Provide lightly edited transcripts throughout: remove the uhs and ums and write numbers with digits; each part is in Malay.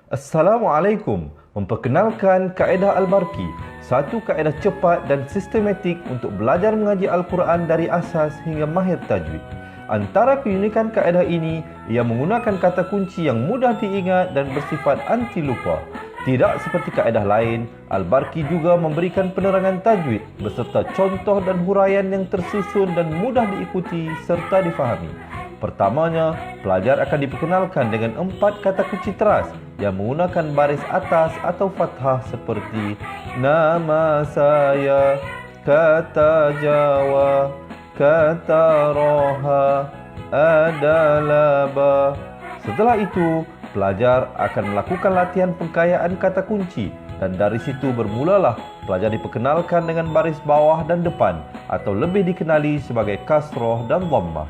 Assalamualaikum. Memperkenalkan kaedah Al-Barqi, satu kaedah cepat dan sistematik untuk belajar mengaji Al-Quran dari asas hingga mahir tajwid. Antara keunikan kaedah ini, ia menggunakan kata kunci yang mudah diingat dan bersifat anti lupa. Tidak seperti kaedah lain, Al-Barqi juga memberikan penerangan tajwid beserta contoh dan huraian yang tersusun dan mudah diikuti serta difahami. Pertamanya, pelajar akan diperkenalkan dengan 4 kata kunci teras yang menggunakan baris atas atau fathah seperti nama saya, kata Jawa, kata Roha, adalah ba. Setelah itu, pelajar akan melakukan latihan pengkayaan kata kunci dan dari situ bermulalah pelajar diperkenalkan dengan baris bawah dan depan atau lebih dikenali sebagai kasroh dan dhammah.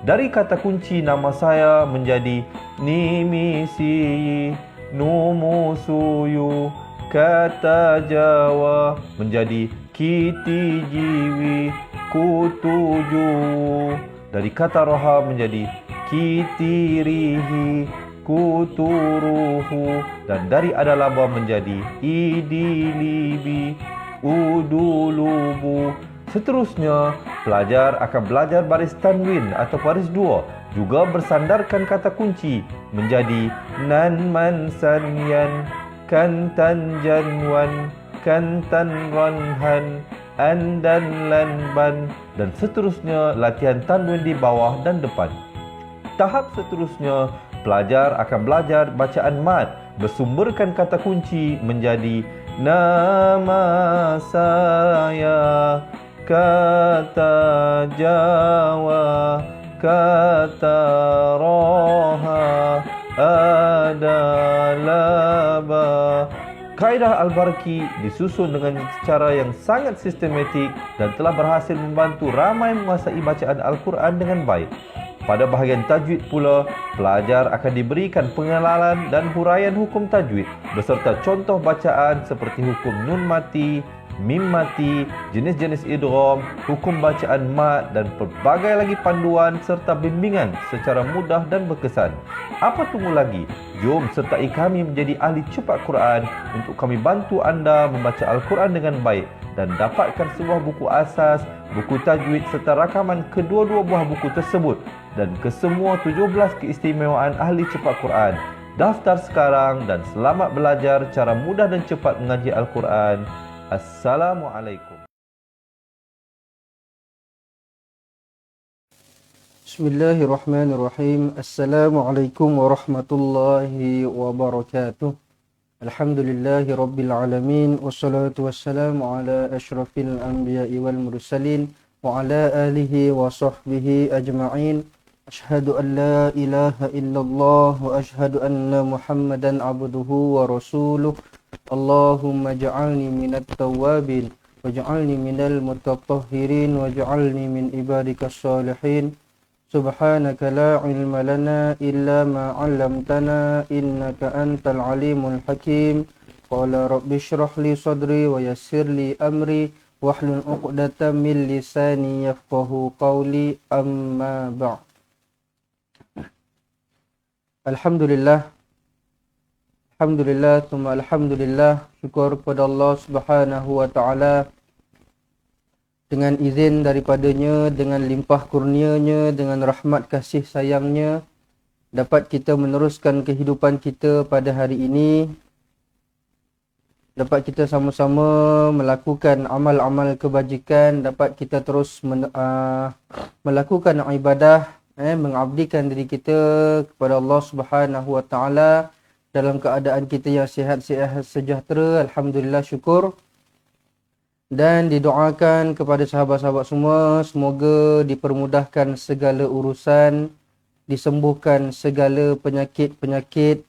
Dari kata kunci nama saya menjadi nimisi, numusuyu, kata Jawa menjadi kiti jiwi, kutuju. Dari kata roha menjadi kitirihi, kuturuhu. Dan dari adalaba menjadi idilibi, udulubu. Seterusnya, pelajar akan belajar baris tanwin atau baris dua, juga bersandarkan kata kunci menjadi nan man san yan, kan tan janwan, kan tan ranhan, an dan lan ban, dan seterusnya latihan tanwin di bawah dan depan. Tahap seterusnya, pelajar akan belajar bacaan mad bersumberkan kata kunci menjadi nama saya, kata Jawa, kata Roha, adalah ba. Kaedah Al-Barqi disusun dengan cara yang sangat sistematik dan telah berhasil membantu ramai menguasai bacaan Al-Quran dengan baik. Pada bahagian tajwid pula, pelajar akan diberikan pengenalan dan huraian hukum tajwid beserta contoh bacaan seperti hukum nun mati, mim mati, jenis-jenis idgham, hukum bacaan mad dan pelbagai lagi panduan serta bimbingan secara mudah dan berkesan. Apa tunggu lagi? Jom sertai kami menjadi ahli cepat Quran untuk kami bantu anda membaca Al-Quran dengan baik dan dapatkan sebuah buku asas, buku tajwid serta rakaman kedua-dua buah buku tersebut dan kesemua 17 keistimewaan ahli cepat Quran. Daftar sekarang dan selamat belajar cara mudah dan cepat mengaji Al-Quran. Assalamualaikum. Bismillahirrahmanirrahim. Assalamualaikum warahmatullahi wabarakatuh. Alhamdulillahi rabbil alamin. Wassalatu wassalamu ala ashrafil anbiya'i wal mursalin wa ala alihi wa sahbihi ajma'in. Ashhadu an la ilaha illallah wa ashhadu anna Muhammadan abduhu wa rasuluh. Allahumma ja'alni minat tawabin waj'alni minal mutatahhirin waj'alni min ibadikas salihin. Subhanaka la ilma lana illa ma 'allamtana innaka antal alimul hakim. Qala rabbi shrah li sadri wa yassir li amri wahlul 'uqdatam min lisani yafqahu qawli, amma ba'd. Alhamdulillah, thumma alhamdulillah. Syukur kepada Allah Subhanahu wa taala dengan izin daripadanya, dengan limpah kurnianya, dengan rahmat kasih sayangnya, dapat kita meneruskan kehidupan kita pada hari ini. Dapat kita sama-sama melakukan amal-amal kebajikan, dapat kita terus melakukan ibadah, mengabdikan diri kita kepada Allah Subhanahu wa taala dalam keadaan kita yang sihat sejahtera. Alhamdulillah, syukur. Dan didoakan kepada sahabat-sahabat semua, semoga dipermudahkan segala urusan, disembuhkan segala penyakit-penyakit,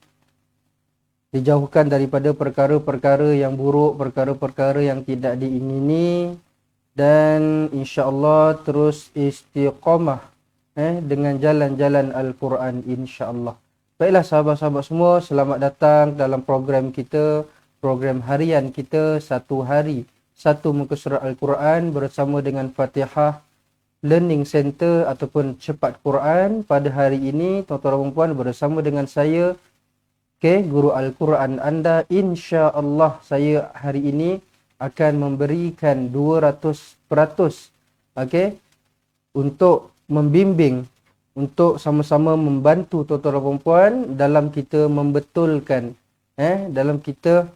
dijauhkan daripada perkara-perkara yang buruk, perkara-perkara yang tidak diingini, dan insya-Allah terus istiqamah dengan jalan-jalan Al-Quran, insya-Allah. Baiklah sahabat-sahabat semua, selamat datang dalam program kita, program harian kita, satu hari satu muka surat Al-Quran bersama dengan Fatihah Learning Center ataupun Cepat Quran. Pada hari ini, tuan-tuan dan puan, bersama dengan saya, Okey, guru Al-Quran anda, insya-Allah saya hari ini akan memberikan 200%, okey, untuk membimbing, untuk sama-sama membantu tuan-tuan dan puan dalam kita membetulkan, dalam kita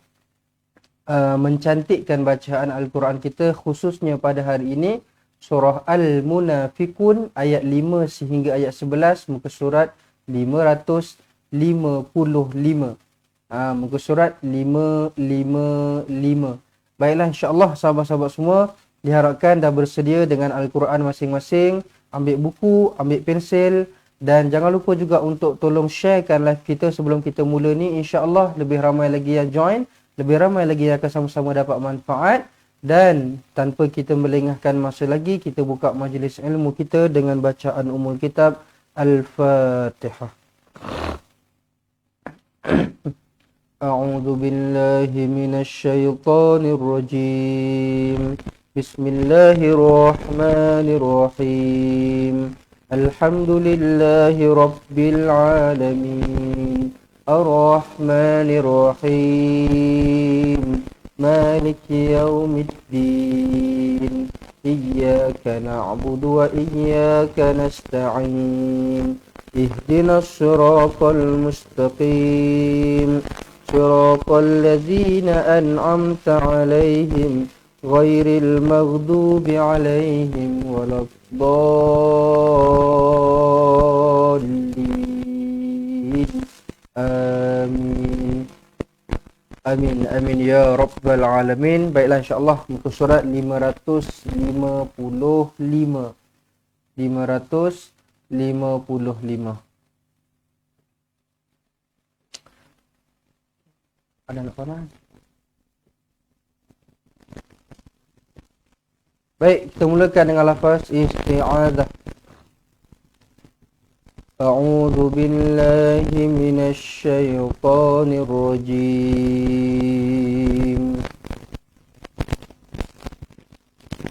mencantikkan bacaan Al-Quran kita, khususnya pada hari ini surah Al-Munafiqun ayat 5 sehingga ayat 11, muka surat 555. Muka surat 555. Baiklah, insya-Allah sahabat-sahabat semua diharapkan dah bersedia dengan Al-Quran masing-masing. Ambil buku, ambil pensel, dan jangan lupa juga untuk tolong sharekan live kita sebelum kita mula ni. Insya-Allah lebih ramai lagi yang join, lebih ramai lagi yang akan sama-sama dapat manfaat. Dan tanpa kita melengahkan masa lagi, kita buka majlis ilmu kita dengan bacaan Ummul Kitab Al-Fatihah. A'udzu billahi minasy syaithanir rajim. Bismillahirrahmanirrahim. Alhamdulillahi rabbil alamin. Ar-Rahmanir Rahim. Maliki yaumiddin. Iyyaka na'budu wa iyyaka nasta'in. Ihdinas siratal mustaqim. Siratal ladzina an'amta 'alaihim ghairil maghdubi 'alaihim waladdallin. Amin. Amin, amin ya rabbal alamin. Baiklah, insya-Allah muka surat 555. 555. Ada nak panah? Baik, kita mulakan dengan lafaz isti'adzah. A'udzu billahi minasy syaithanir rajim.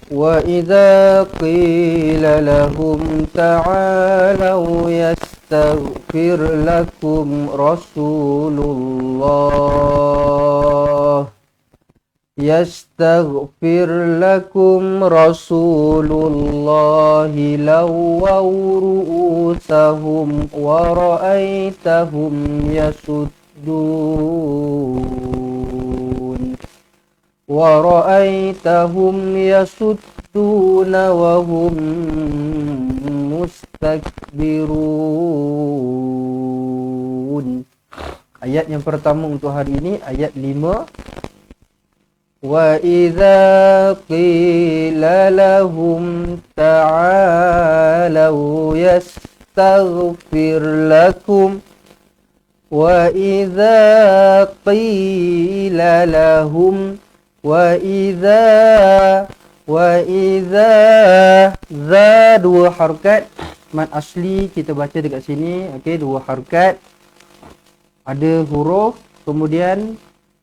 Wa idza qila lahum ta'alu yastaghfir lakum Rasulullah lawaw ru'usahum wa ra'aitahum yasudduna wa hum mustakbirun. Ayat yang pertama untuk hari ini ayat 5. Wa idza qila lahum ta'alu yastaghfir lakum wa idza qila lahum wa idza za dua harakat mad asli kita baca dekat sini. Okey, dua harakat, ada huruf, kemudian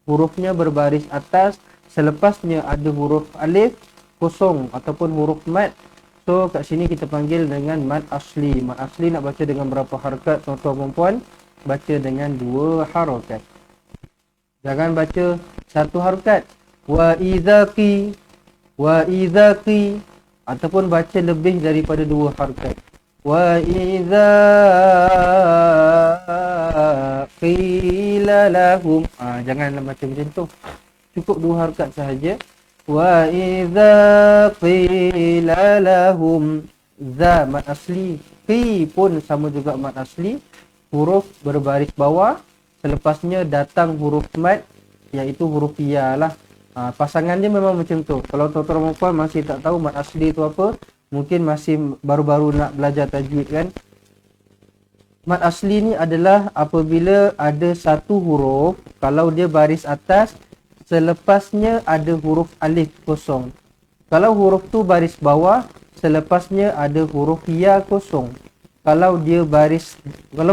hurufnya berbaris atas, selepasnya ada huruf alif kosong ataupun huruf mad. So kat sini kita panggil dengan mad asli. Mad asli nak baca dengan berapa harakat tuan-tuan dan puan? Baca dengan dua harakat. Jangan baca satu harakat. Wa idzaqi ataupun baca lebih daripada dua harakat. Wa idza qila lahum, jangan baca macam tu. Cukup dua harakat sahaja. Wa idza qila lahum, za mad asli, qi pun sama juga mad asli, huruf berbaris bawah, selepasnya datang huruf mad iaitu huruf ya lah. Pasangan dia memang macam tu. Kalau tuan-tuan dan puan masih tak tahu mad asli tu apa, mungkin masih baru-baru nak belajar tajwid kan. Mad asli ni adalah apabila ada satu huruf, kalau dia baris atas, selepasnya ada huruf alif kosong. Kalau huruf tu baris bawah, selepasnya ada huruf ya kosong. Kalau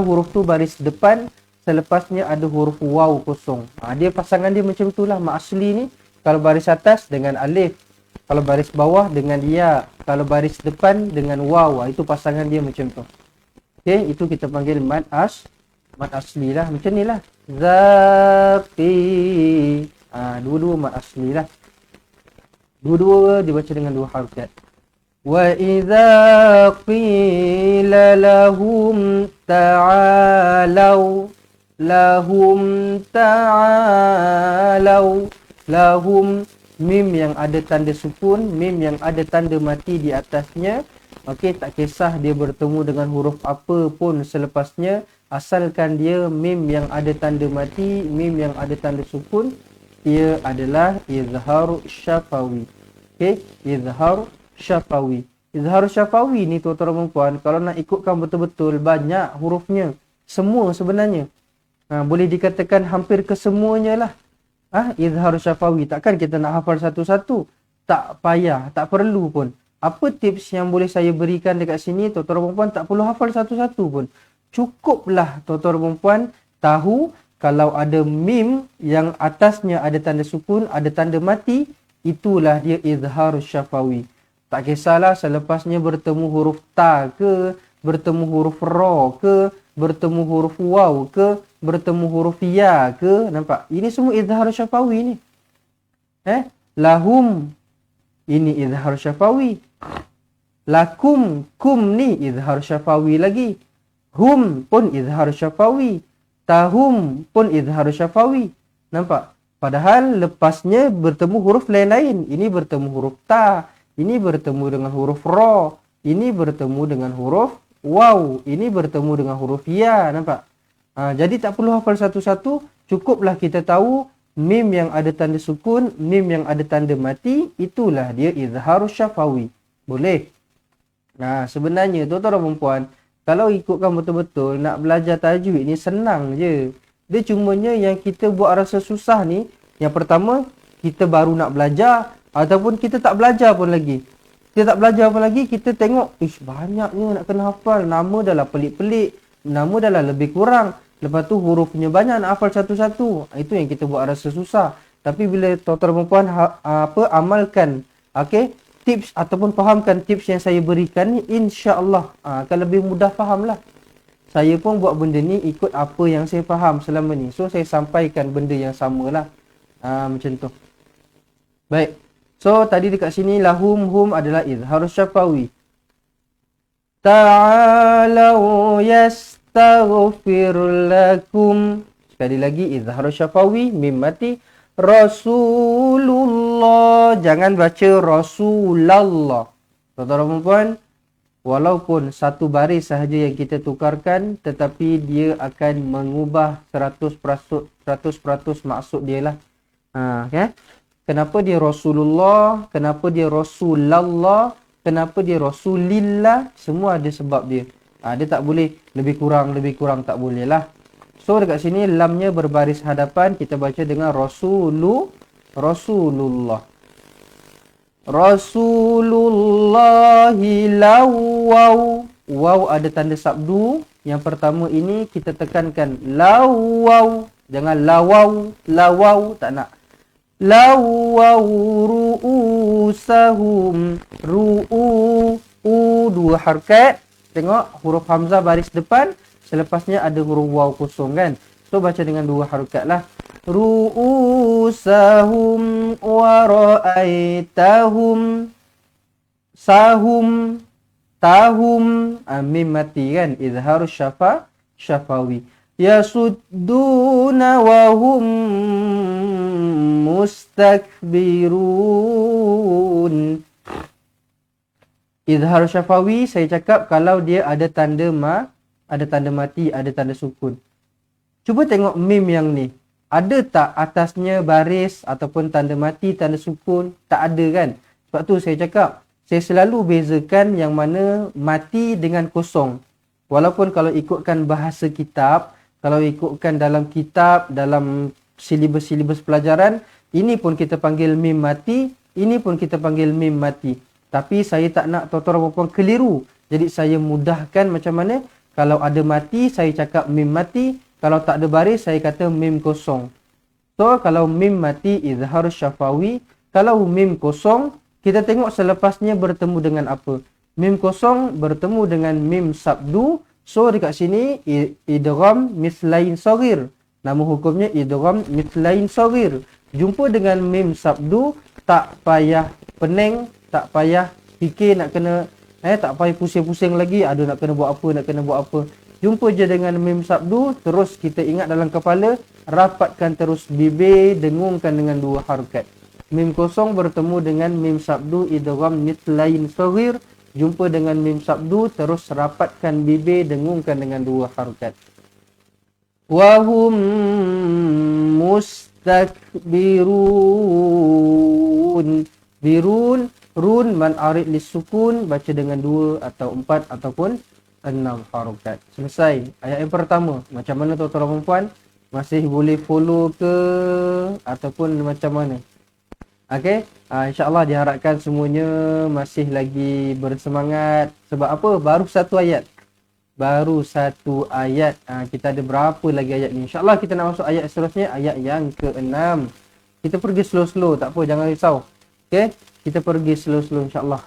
huruf tu baris depan, selepasnya ada huruf waw kosong. Dia pasangan dia macam itulah mad asli ni. Kalau baris atas dengan alif, kalau baris bawah dengan ya, kalau baris depan dengan waw. Itu pasangan dia macam tu. Okey, itu kita panggil mad Mad asli lah. Macam ni lah. Zaqi. Dua-dua mad asli lah. Dua-dua dibaca dengan dua harakat. Wa idza qila lahum ta'alau lahum mim yang ada tanda sukun, mim yang ada tanda mati di atasnya. Okey, tak kisah dia bertemu dengan huruf apa pun selepasnya, asalkan dia mim yang ada tanda mati, mim yang ada tanda sukun, dia adalah izhar syafawi. Okey, izhar syafawi. Izhar syafawi ni tuan-tuan dan puan, kalau nak ikutkan betul-betul banyak hurufnya. Semua sebenarnya. Boleh dikatakan hampir kesemuanya lah. Izhar syafawi. Takkan kita nak hafal satu-satu? Tak payah, tak perlu pun. Apa tips yang boleh saya berikan dekat sini? Tuan-tuan dan puan tak perlu hafal satu-satu pun. Cukuplah tuan-tuan dan puan tahu kalau ada mim yang atasnya ada tanda sukun, ada tanda mati, itulah dia izhar syafawi. Tak kisahlah selepasnya bertemu huruf ta ke, bertemu huruf ra ke, bertemu huruf waw ke, bertemu huruf ya ke. Nampak? Ini semua izhar syafawi ni. Lahum. Ini izhar syafawi. Lakum. Kum ni izhar syafawi lagi. Hum pun izhar syafawi. Tahum pun izhar syafawi. Nampak? Padahal lepasnya bertemu huruf lain-lain. Ini bertemu huruf ta. Ini bertemu dengan huruf ra. Ini bertemu dengan huruf waw. Ini bertemu dengan huruf ya. Nampak? Jadi tak perlu hafal satu-satu. Cukuplah kita tahu mim yang ada tanda sukun, mim yang ada tanda mati. Itulah dia izhar syafawi. Boleh? Sebenarnya tuan-tuan dan puan, kalau ikutkan betul-betul nak belajar tajwid ni senang je. Dia cumanya yang kita buat rasa susah ni, yang pertama kita baru nak belajar ataupun kita tak belajar pun lagi. Kita tak belajar pun lagi, kita tengok banyaknya nak kena hafal. Nama dah lah pelik-pelik, nama dah lah lebih kurang. Lepas tu hurufnya banyak nak hafal satu-satu. Itu yang kita buat rasa susah. Tapi bila tuan-tuan dan puan amalkan tips ataupun fahamkan tips yang saya berikan ni, insya-Allah akan lebih mudah fahamlah. Saya pun buat benda ni ikut apa yang saya faham selama ni. So saya sampaikan benda yang samalah. Macam tu. Baik. So tadi dekat sini lahum hum adalah izhar syafawi. Ta'alau yastaghfir lakum. Sekali lagi izhar syafawi, mim mati. Rasulullah. Jangan baca Rasulullah. Tuan-tuan dan puan, walaupun satu baris sahaja yang kita tukarkan, tetapi dia akan mengubah 100% maksud dia lah. Kenapa dia Rasulullah, kenapa dia Rasulallah, kenapa dia Rasulillah, semua ada sebab dia. Dia tak boleh lebih kurang tak boleh lah. So dekat sini lamnya berbaris hadapan, kita baca dengan Rasulullah. Rasulullahi lawaw. Waw ada tanda sabdu. Yang pertama ini kita tekankan lawaw. Jangan lawaw, tak nak. Lawaw ru'usahum. Dua harakat. Tengok huruf hamzah baris depan. Selepasnya ada huruf waw kosong kan. So baca dengan dua harakat lah. Ru'usahum wa ra'aitahum. Sahum. Tahum. Mim mati kan. Izhar syafawi. Yasudduna wa hum mustakbirun. Izhar syafawi saya cakap kalau dia ada tanda mati, ada tanda sukun. Cuba tengok mim yang ni. Ada tak atasnya baris ataupun tanda mati, tanda sukun? Tak ada kan? Sebab tu saya cakap, saya selalu bezakan yang mana mati dengan kosong. Walaupun kalau ikutkan bahasa kitab, kalau ikutkan dalam kitab, dalam silibus pelajaran, ini pun kita panggil mim mati, ini pun kita panggil mim mati. Tapi saya tak nak tuan-tuan dan puan keliru. Jadi saya mudahkan macam mana. Kalau ada mati, saya cakap mim mati. Kalau tak ada baris, saya kata mim kosong. So, kalau mim mati, izhar syafawi. Kalau mim kosong, kita tengok selepasnya bertemu dengan apa. Mim kosong bertemu dengan mim sabdu. So dekat sini idgham mislain saghir. Nama hukumnya idgham mislain saghir. Jumpa dengan mim sabdu, tak payah pening, tak payah fikir nak kena tak payah pusing-pusing lagi, aduh nak kena buat apa. Jumpa je dengan mim sabdu, terus kita ingat dalam kepala, rapatkan terus bibir, dengungkan dengan 2 harakat. Mim kosong bertemu dengan mim sabdu idgham mislain saghir. Jumpa dengan mim sabdu, terus rapatkan bibir, dengungkan dengan 2 harakat. Wahum mustakbirun. Birun, run man arid lisukun, baca dengan 2 atau 4 ataupun 6 harakat. Selesai ayat yang pertama. Macam mana tuan-tuan dan puan? Masih boleh follow ke ataupun macam mana? Okey, insya-Allah diharapkan semuanya masih lagi bersemangat. Sebab apa? Baru satu ayat. Kita ada berapa lagi ayat ni? InsyaAllah kita nak masuk ayat seterusnya, ayat yang ke-6. Kita pergi slow-slow, tak apa, jangan risau. Okey, kita pergi slow-slow insya-Allah.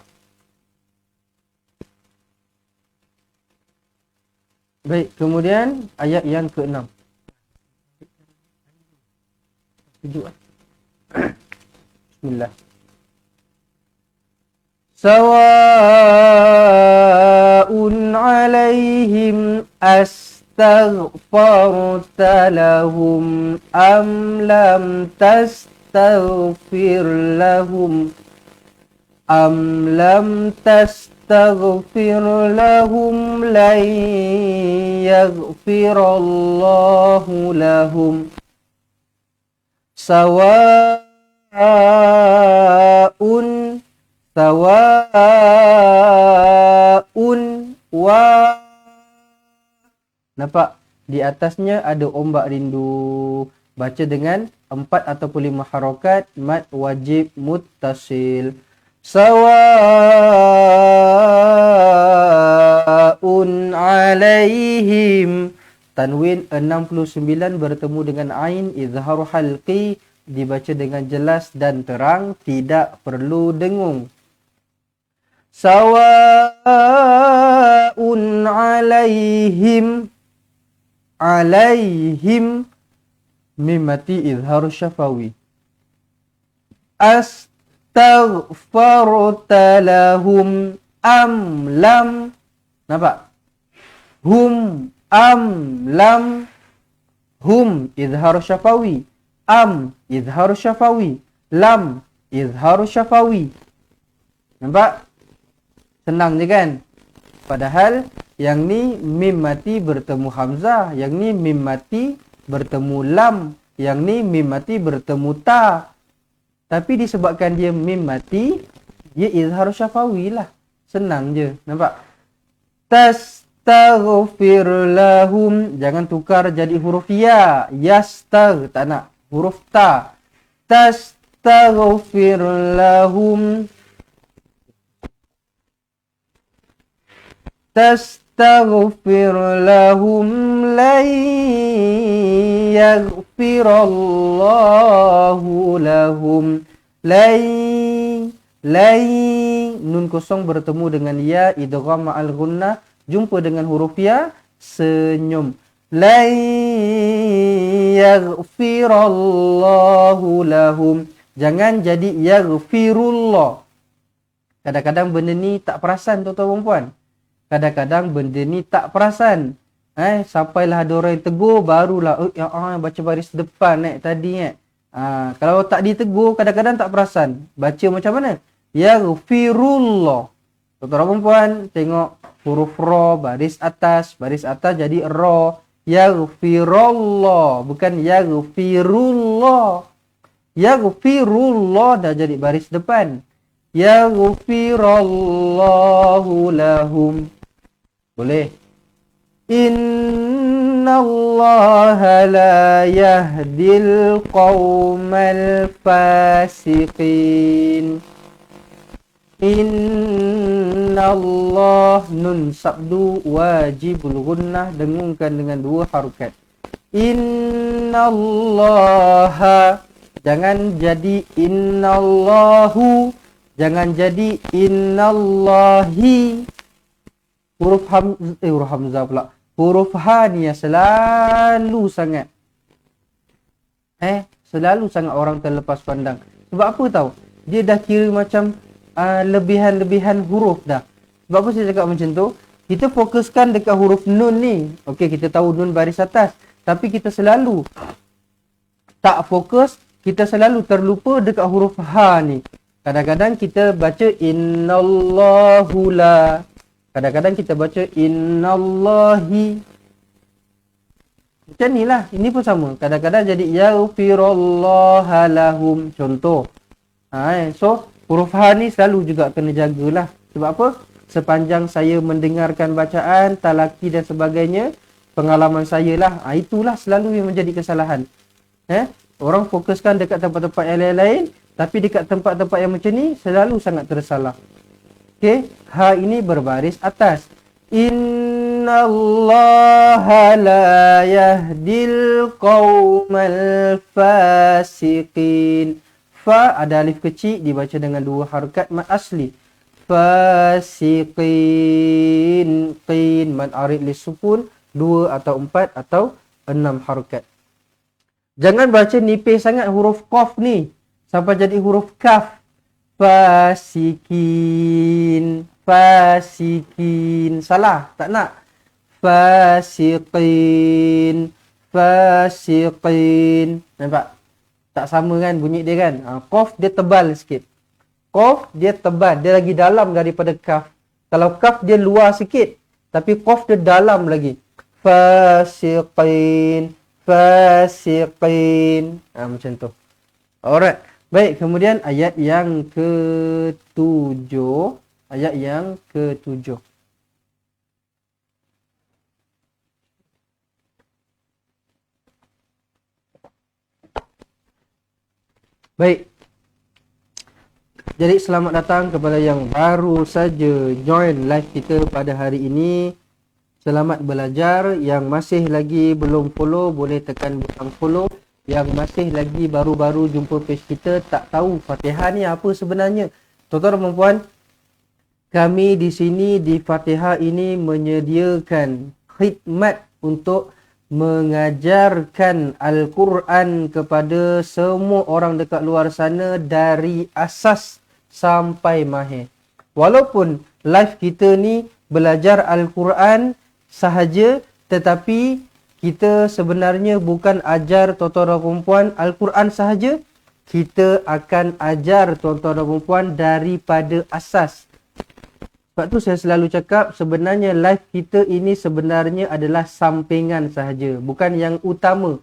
Baik, kemudian ayat yang ke-6. Bismillah. Sawa'un 'alaihim astaghfarta lahum am lam tastaghfir lahum lan yaghfirallahu lahum. Sawa'un wa. Nampak? Di atasnya ada ombak rindu. Baca dengan 4 ataupun 5 harakat, mad wajib muttasil. Sawa'un alaihim. Tanwin 69 bertemu dengan ain, izhar halqi, dibaca dengan jelas dan terang, tidak perlu dengung. Sawa'un alaihim. Alaihim mim mati izhar syafawi. Astaghfarta lahum am lam. Nampak? Hum am lam. Hum izhar syafawi. Am izhar syafawi. Lam izhar syafawi. Nampak? Senang je kan? Padahal yang ni mim mati bertemu hamzah, yang ni mim mati bertemu lam, yang ni mim mati bertemu ta. Tapi disebabkan dia mim mati, dia izhar syafawi lah. Senang je. Nampak? Tastaghfir lahum. Jangan tukar jadi huruf ya. Yastag. Tak nak. Huruf ta. Tastaghfir lahum. Tastaghfir lahum lan yaghfirallahu lahum. Lai nun kosong bertemu dengan ya, idgham ma'al gunnah, jumpa dengan huruf ya, senyum. Lan yaghfirallahu lahum. Jangan jadi yaghfirullah. Kadang-kadang benda ni tak perasan tuan-tuan dan puan. Kadang-kadang benda ni tak perasan. Sampailah ada orang yang tegur, barulah baca baris depan tadi. Kalau tak ditegur, kadang-kadang tak perasan. Baca macam mana? Yaghfirullah. Tuan-tuan dan puan, tengok huruf ra, baris atas jadi ra. Yaghfirullah, bukan yaghfirullah. Yaghfirullah dah jadi baris depan. Yaghfirallahu lahum. Boleh. Innallaha la yahdil qawmal fasiqin. Innallah nun sabdu wajibul gunnah, dengungkan dengan 2 harokat. Innallaha, jangan jadi innallahu, jangan jadi innallahi. Huruf hamzah pula. Huruf H ni yang selalu sangat selalu sangat orang terlepas pandang. Sebab apa tahu? Dia dah kira macam lebihan-lebihan huruf dah. Sebab apa saya cakap macam tu? Kita fokuskan dekat huruf nun ni. Okey, kita tahu nun baris atas. Tapi kita selalu tak fokus, kita selalu terlupa dekat huruf H ni. Kadang-kadang kita baca innallahu la. Kadang-kadang kita baca innallahi. Macam ni lah. Ini pun sama. Kadang-kadang jadi yaghfirallaha lahum. Contoh. So, huruf H ni selalu juga kena jagalah. Sebab apa? Sepanjang saya mendengarkan bacaan, talaki dan sebagainya, pengalaman saya lah. Itulah selalu yang menjadi kesalahan. Orang fokuskan dekat tempat-tempat yang lain-lain, tapi dekat tempat-tempat yang macam ni, selalu sangat tersalah. Okey. H ini berbaris atas. Innallaha la yahdil qaumal fasiqin. Fa ada alif kecil dibaca dengan 2 harakat mad asli. Fasiqin. Qin mad arid li sukun 2 atau 4 atau 6 harakat. Jangan baca nipis sangat huruf qaf ni sampai jadi huruf kaf. Fasikin. Fasikin. Salah. Tak nak. Fasiqin. Fasiqin. Nampak? Tak sama kan bunyi dia kan? Qaf dia tebal sikit. Qaf dia tebal. Dia lagi dalam daripada kaf. Kalau kaf dia luar sikit. Tapi qaf dia dalam lagi. Fasiqin. Fasiqin. Macam tu. Alright. Baik. Kemudian ayat yang ke-7. Ayat yang ke-7. Baik. Jadi selamat datang kepada yang baru saja join live kita pada hari ini. Selamat belajar. Yang masih lagi belum follow boleh tekan butang follow. Yang masih lagi baru-baru jumpa page kita tak tahu Fatihah ni apa sebenarnya. Tuan-tuan dan puan, kami di sini di Fatihah ini menyediakan khidmat untuk mengajarkan Al-Quran kepada semua orang dekat luar sana dari asas sampai mahir. Walaupun live kita ni belajar Al-Quran sahaja, tetapi kita sebenarnya bukan ajar tuan-tuan dan puan Al-Quran sahaja. Kita akan ajar tuan-tuan dan puan daripada asas. Sebab tu saya selalu cakap sebenarnya live kita ini sebenarnya adalah sampingan sahaja, bukan yang utama.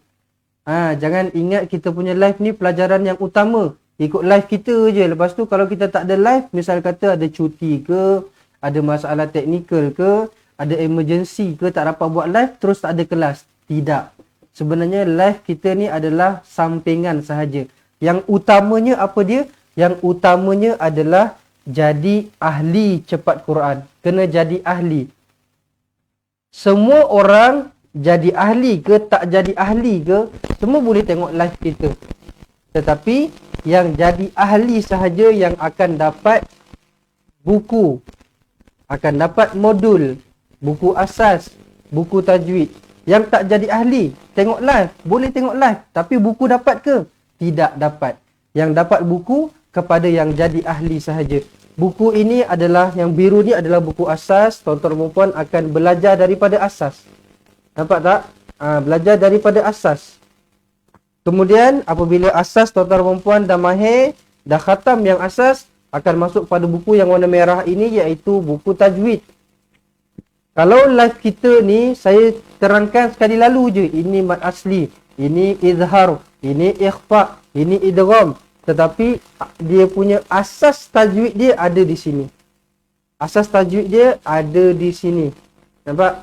Jangan ingat kita punya live ni pelajaran yang utama. Ikut live kita je. Lepas tu kalau kita tak ada live, misal kata ada cuti ke, ada masalah teknikal ke, ada emergency ke, tak dapat buat live, terus tak ada kelas. Tidak. Sebenarnya live kita ni adalah sampingan sahaja. Yang utamanya apa dia? Yang utamanya adalah jadi ahli cepat Quran. Kena jadi ahli. Semua orang jadi ahli ke tak jadi ahli ke, semua boleh tengok live kita. Tetapi yang jadi ahli sahaja yang akan dapat buku, akan dapat modul, buku asas, buku tajwid. Yang tak jadi ahli, tengok live. Boleh tengok live. Tapi buku dapat ke? Tidak dapat. Yang dapat buku kepada yang jadi ahli sahaja. Buku ini adalah, yang biru ni adalah buku asas. Tuan-tuan dan puan akan belajar daripada asas. Nampak tak? Belajar daripada asas. Kemudian apabila asas tuan-tuan dan puan dah mahir, dah khatam yang asas, akan masuk pada buku yang warna merah ini, iaitu buku tajwid. Kalau live kita ni saya terangkan sekali lalu je, ini mad asli, ini izhar, ini ikhfa, ini idgham. Tetapi dia punya asas tajwid dia ada di sini. Asas tajwid dia ada di sini. Nampak?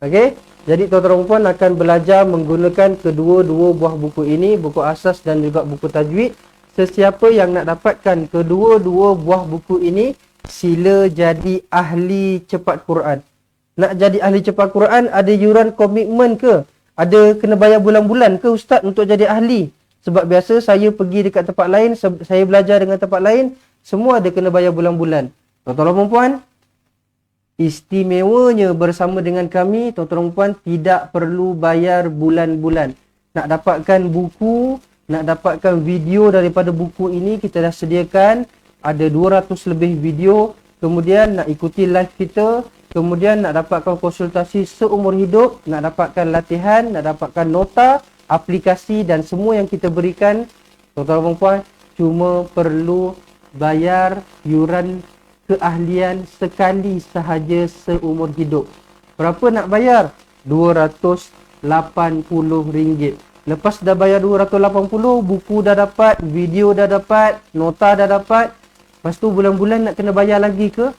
Okey? Jadi tuan-tuan dan puan akan belajar menggunakan kedua-dua buah buku ini, buku asas dan juga buku tajwid. Sesiapa yang nak dapatkan kedua-dua buah buku ini, sila jadi ahli cepat Quran. Nak jadi ahli cepat Quran, ada yuran komitmen ke? Ada kena bayar bulan-bulan ke ustaz untuk jadi ahli? Sebab biasa saya pergi dekat tempat lain, saya belajar dengan tempat lain, semua ada kena bayar bulan-bulan. Tuan-tuan dan puan, istimewanya bersama dengan kami, tuan-tuan dan puan, tidak perlu bayar bulan-bulan. Nak dapatkan buku, nak dapatkan video daripada buku ini, kita dah sediakan ada 200 lebih video. Kemudian nak ikuti live kita, kemudian nak dapatkan konsultasi seumur hidup, nak dapatkan latihan, nak dapatkan nota, aplikasi dan semua yang kita berikan, tuan-tuan dan puan, cuma perlu bayar yuran keahlian sekali sahaja seumur hidup. Berapa nak bayar? RM280. Lepas dah bayar 280, buku dah dapat, video dah dapat, nota dah dapat. Lepas tu bulan-bulan nak kena bayar lagi ke?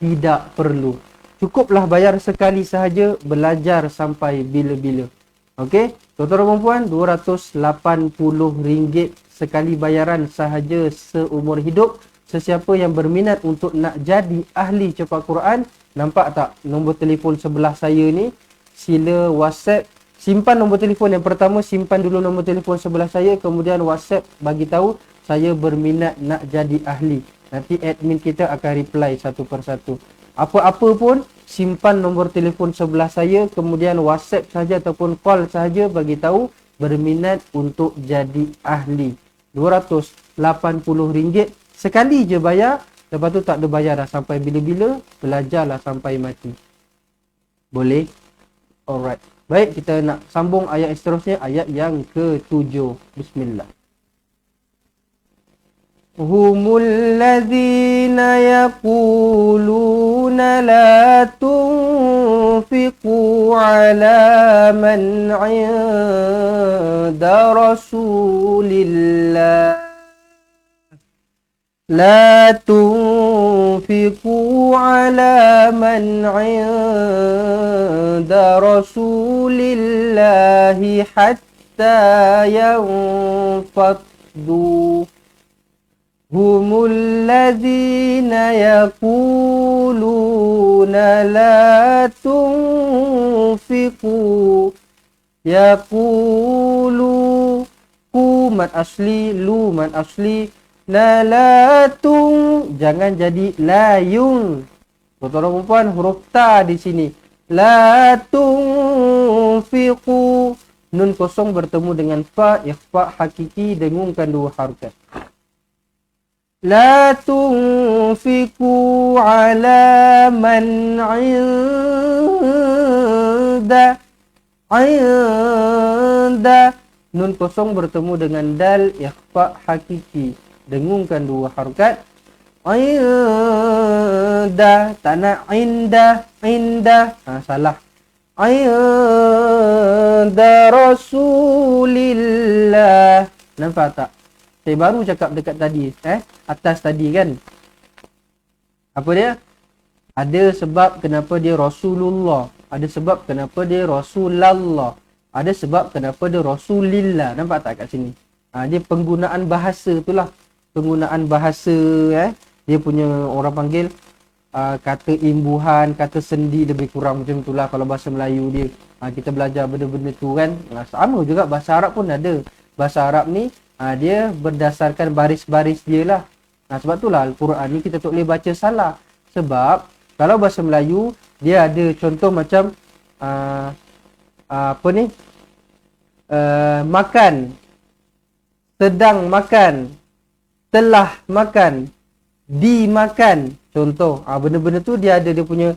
Tidak perlu. Cukuplah bayar sekali sahaja, belajar sampai bila-bila. Okey, tuan-tuan dan puan, RM280 sekali bayaran sahaja seumur hidup. Sesiapa yang berminat untuk nak jadi ahli cepat Quran, nampak tak nombor telefon sebelah saya ni? Sila WhatsApp, simpan nombor telefon yang pertama, simpan dulu nombor telefon sebelah saya, kemudian WhatsApp bagi tahu saya berminat nak jadi ahli. Nanti admin kita akan reply satu persatu. Apa-apa pun simpan nombor telefon sebelah saya, kemudian WhatsApp saja ataupun call saja bagi tahu berminat untuk jadi ahli. RM280 sekali je bayar, lepas tu tak ada bayar dah sampai bila-bila, belajarlah sampai mati. Boleh? Alright. Baik, kita nak sambung ayat seterusnya, ayat yang ke-7. Bismillah. Humul ladzina yaquluna la tunfiqu ala man 'inda Rasulillah. لا تنفقوا على من عند رسول الله حتى ينفضوا هم الذين يقولون لا تنفقوا يقولوا من أصلي lu man asli la tung, jangan jadi layung. Tuan-tuan dan puan, huruf ta di sini. La tunfiqu, nun kosong bertemu dengan fa, ikhfa hakiki, dengungkan dua harakat. La tunfiqu ala man 'inda, nun kosong bertemu dengan dal, ikhfa hakiki, dengungkan dua harakat. Inda, tak nak inda, salah. Inda Rasulillah. Nampak tak? Saya baru cakap dekat tadi, atas tadi kan. Apa dia? Ada sebab kenapa dia Rasulullah, ada sebab kenapa dia Rasulallah, ada sebab kenapa dia Rasulillah. Nampak tak kat sini? Dia penggunaan bahasa itulah. Penggunaan bahasa, dia punya orang panggil kata imbuhan, kata sendi lebih kurang macam itulah kalau bahasa Melayu dia. Kita belajar benda-benda tu kan. Sama juga bahasa Arab pun ada. Bahasa Arab ni dia berdasarkan baris-baris dia lah. Sebab itulah Al-Quran ni kita tak boleh baca salah. Sebab kalau bahasa Melayu dia ada contoh macam makan, sedang makan, telah makan, dimakan. Contoh, benda-benda tu dia ada dia punya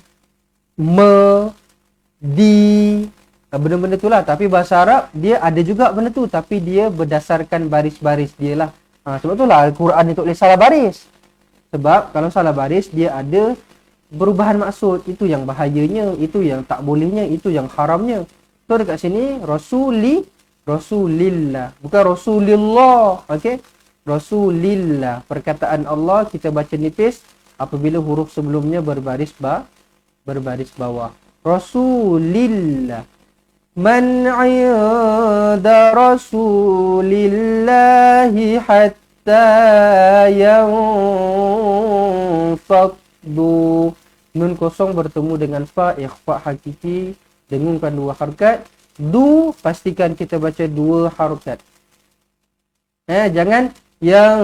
benda-benda tu lah. Tapi bahasa Arab dia ada juga benda tu, tapi dia berdasarkan baris-baris dia lah. Sebab tu lah Al-Quran ni tak boleh salah baris. Sebab kalau salah baris dia ada perubahan maksud. Itu yang bahayanya, itu yang tak bolehnya, itu yang haramnya. So dekat sini Rasulillah, bukan Rasulillah. Okey, Rasulillah, perkataan Allah kita baca nipis apabila huruf sebelumnya berbaris bawah. Rasulillah. Man 'inda Rasulillahi hatta yanfaqdu. Nun kosong bertemu dengan fa, ikhfa hakiki, dengungkan dua harakat. Du, pastikan kita baca dua harakat. Jangan yang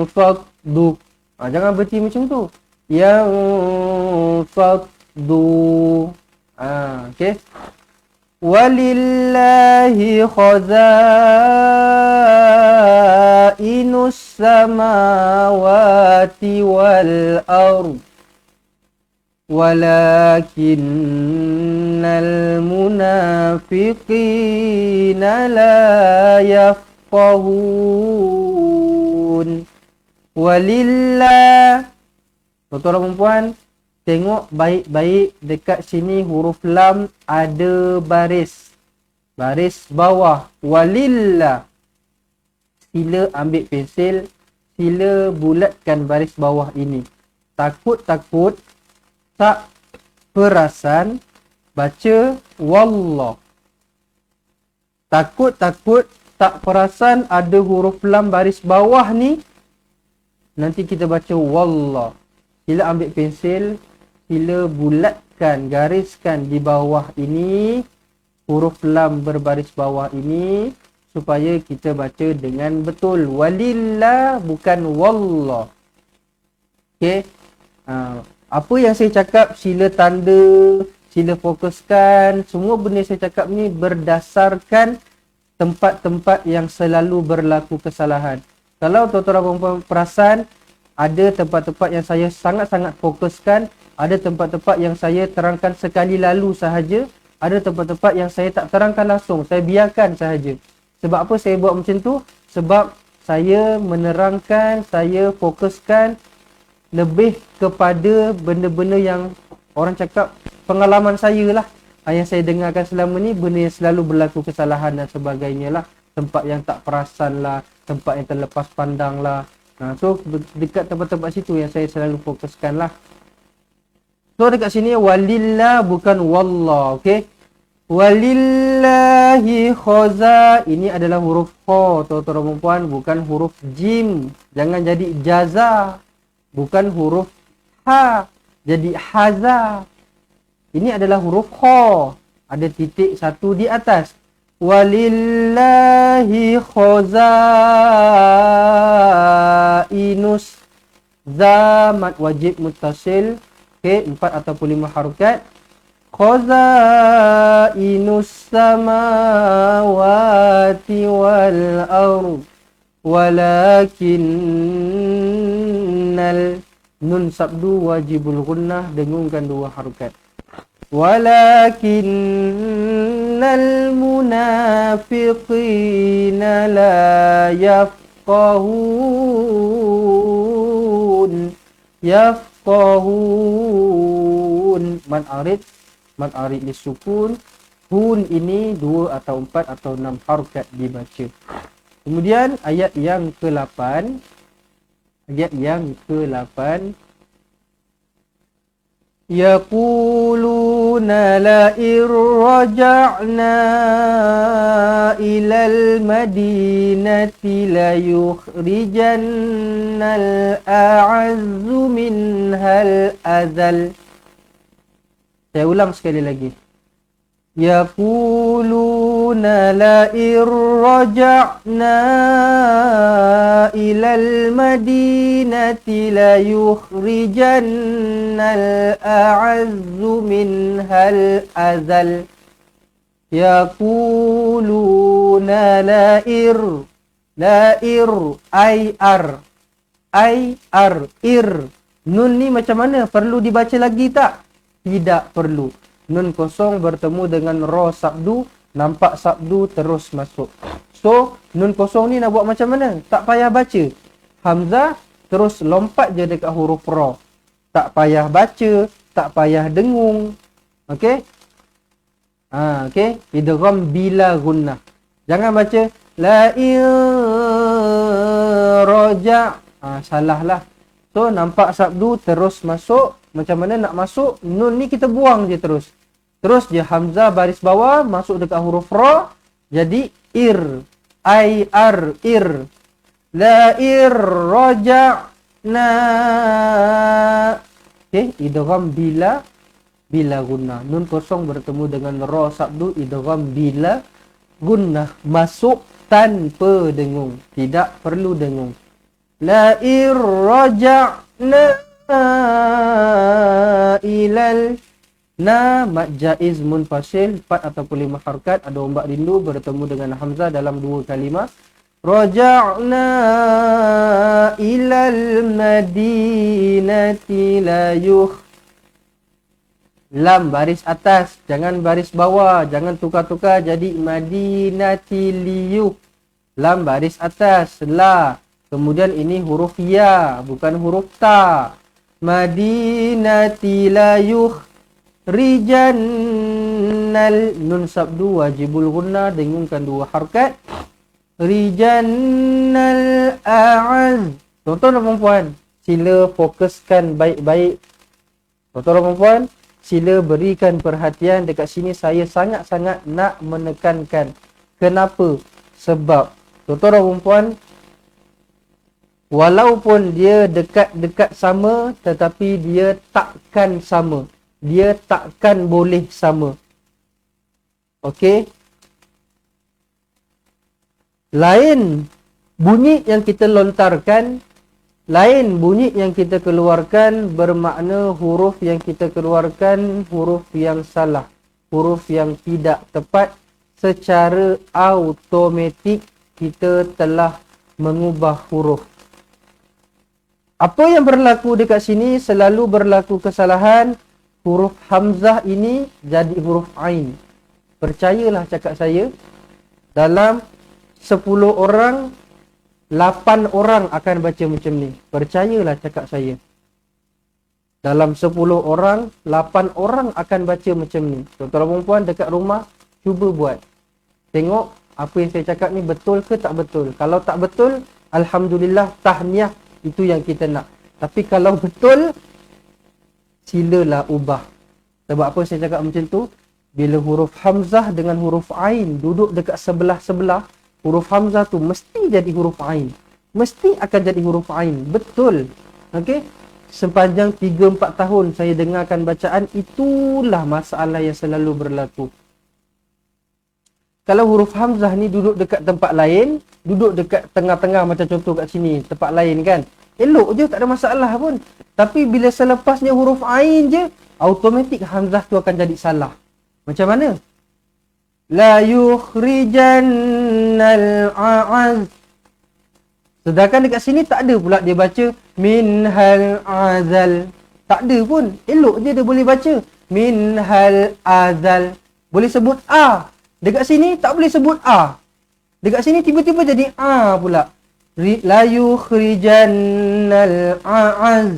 fakdu. Jangan berhenti macam tu. yanfaddu. Okey. Walillahi khazainus samawati wal ardh walakinnal munafiqina la yafqahun. Walillah. Tuan-tuan dan puan, tengok baik-baik dekat sini huruf lam ada baris. Baris bawah. Walillah. Sila ambil pensil, sila bulatkan baris bawah ini. Takut-takut tak perasan baca wallah. Takut-takut tak perasan ada huruf lam baris bawah ni, nanti kita baca wallah. Sila ambil pensil, sila bulatkan, gariskan di bawah ini huruf lam berbaris bawah ini supaya kita baca dengan betul. Walillah bukan wallah. Okey. Apa yang saya cakap sila tanda, sila fokuskan. Semua benda saya cakap ni berdasarkan tempat-tempat yang selalu berlaku kesalahan. Kalau tuan-tuan perasan, ada tempat-tempat yang saya sangat-sangat fokuskan, ada tempat-tempat yang saya terangkan sekali lalu sahaja, ada tempat-tempat yang saya tak terangkan langsung, saya biarkan sahaja. Sebab apa saya buat macam tu? Sebab saya menerangkan, saya fokuskan lebih kepada benda-benda yang orang cakap pengalaman saya lah. Yang saya dengarkan selama ni, benda yang selalu berlaku kesalahan dan sebagainya lah. Tempat yang tak perasan lah, tempat yang terlepas pandang lah. So dekat tempat-tempat situ yang saya selalu fokuskan lah. So dekat sini walillah bukan wallah. Okay. Walillahi khaza. Ini adalah huruf kha, tuan-tuan dan puan, bukan huruf jim. Jangan jadi jaza. Bukan huruf ha, jadi haza. Ini adalah huruf kha. Ada titik satu di atas. Walillahi khazainus zamat wajib muttasil. Okey, 4 ataupun 5 harokat. Khazainus samawati wal ardh walakinnal nun sabdu wajibul gunnah, dengungkan 2 harokat. Walakinnal munafiqina la yafqahun. Yafqahun. Mad arid disukun. Hun ini 2 atau 4 atau 6 harokat dibaca. Kemudian ayat yang ke-8. Ayat yang ke-8. Yaquluna la irraja'na ilal madinati la yukhrijannal a'azzu minhal azal. Saya ulang sekali lagi. Yaquluna la irraja'na ilal madinati la yukhrijannal a'azzu minhal azal. Yaquluna la ir. Nun ni macam mana? Perlu dibaca lagi tak? Tidak perlu. Nun kosong bertemu dengan ra sabdu, nampak sabdu terus masuk. So, nun kosong ni nak buat macam mana? Tak payah baca. Hamzah terus lompat je dekat huruf ra. Tak payah baca, tak payah dengung. Okey? Okey. Idgham bila gunnah. Jangan baca la raja. Salah lah. So, nampak sabdu terus masuk. Macam mana nak masuk? Nun ni kita buang je terus. Terus je hamzah baris bawah masuk dekat huruf ra, jadi ir. Ir. La irraja'na. Okey, idgham bila gunnah. Nun kosong bertemu dengan ra sabdu, idgham bila gunnah, masuk tanpa dengung, tidak perlu dengung. La irraja'na ilal na mad jaiz munfasil 4 ataupun 5 harakat. Ada ombak rindu bertemu dengan hamzah dalam 2 kalimah. Raja'na ilal madinati la lam baris atas, jangan baris bawah, jangan tukar-tukar jadi madinati liyuh. Lam baris atas, la. Kemudian ini huruf ya, bukan huruf ta. Madinati layuh rijannal nun sabdu wajibul gunna, dengungkan 2 harakat. Rijannal a'az. Tuan-tuan dan puan, sila fokuskan baik-baik. Tuan-tuan dan puan, sila berikan perhatian dekat sini. Saya sangat-sangat nak menekankan. Kenapa? Sebab tuan-tuan dan puan, walaupun dia dekat-dekat sama, tetapi dia takkan sama. Dia takkan boleh sama. Okey? Lain bunyi yang kita lontarkan, lain bunyi yang kita keluarkan, bermakna huruf yang kita keluarkan huruf yang salah, huruf yang tidak tepat. Secara automatik kita telah mengubah huruf. Apa yang berlaku dekat sini selalu berlaku kesalahan. Huruf hamzah ini jadi huruf ain. Percayalah cakap saya, dalam 10 orang, 8 orang akan baca macam ni. Percayalah cakap saya. Dalam 10 orang, 8 orang akan baca macam ni. Tuan-tuan dan puan dekat rumah, cuba buat. Tengok apa yang saya cakap ni betul ke tak betul. Kalau tak betul, alhamdulillah, tahniah, itu yang kita nak. Tapi kalau betul, silalah ubah. Sebab apa saya cakap macam tu? Bila huruf hamzah dengan huruf ain duduk dekat sebelah-sebelah, huruf hamzah tu mesti jadi huruf ain. Mesti akan jadi huruf ain. Betul. Okey? Sepanjang 3-4 tahun saya dengarkan bacaan, itulah masalah yang selalu berlaku. Kalau huruf hamzah ni duduk dekat tempat lain, duduk dekat tengah-tengah macam contoh kat sini, tempat lain kan, elok je, tak ada masalah pun. Tapi bila selepasnya huruf ain je, automatik hamzah tu akan jadi salah. Macam mana? La yukhrijannal a'az. Sedangkan dekat sini tak ada pula dia baca minhal azal. Tak ada pun. Elok je dia boleh baca minhal azal. Boleh sebut A. Dekat sini tak boleh sebut A. Dekat sini tiba-tiba jadi A pula. La yukhrijannal a'az.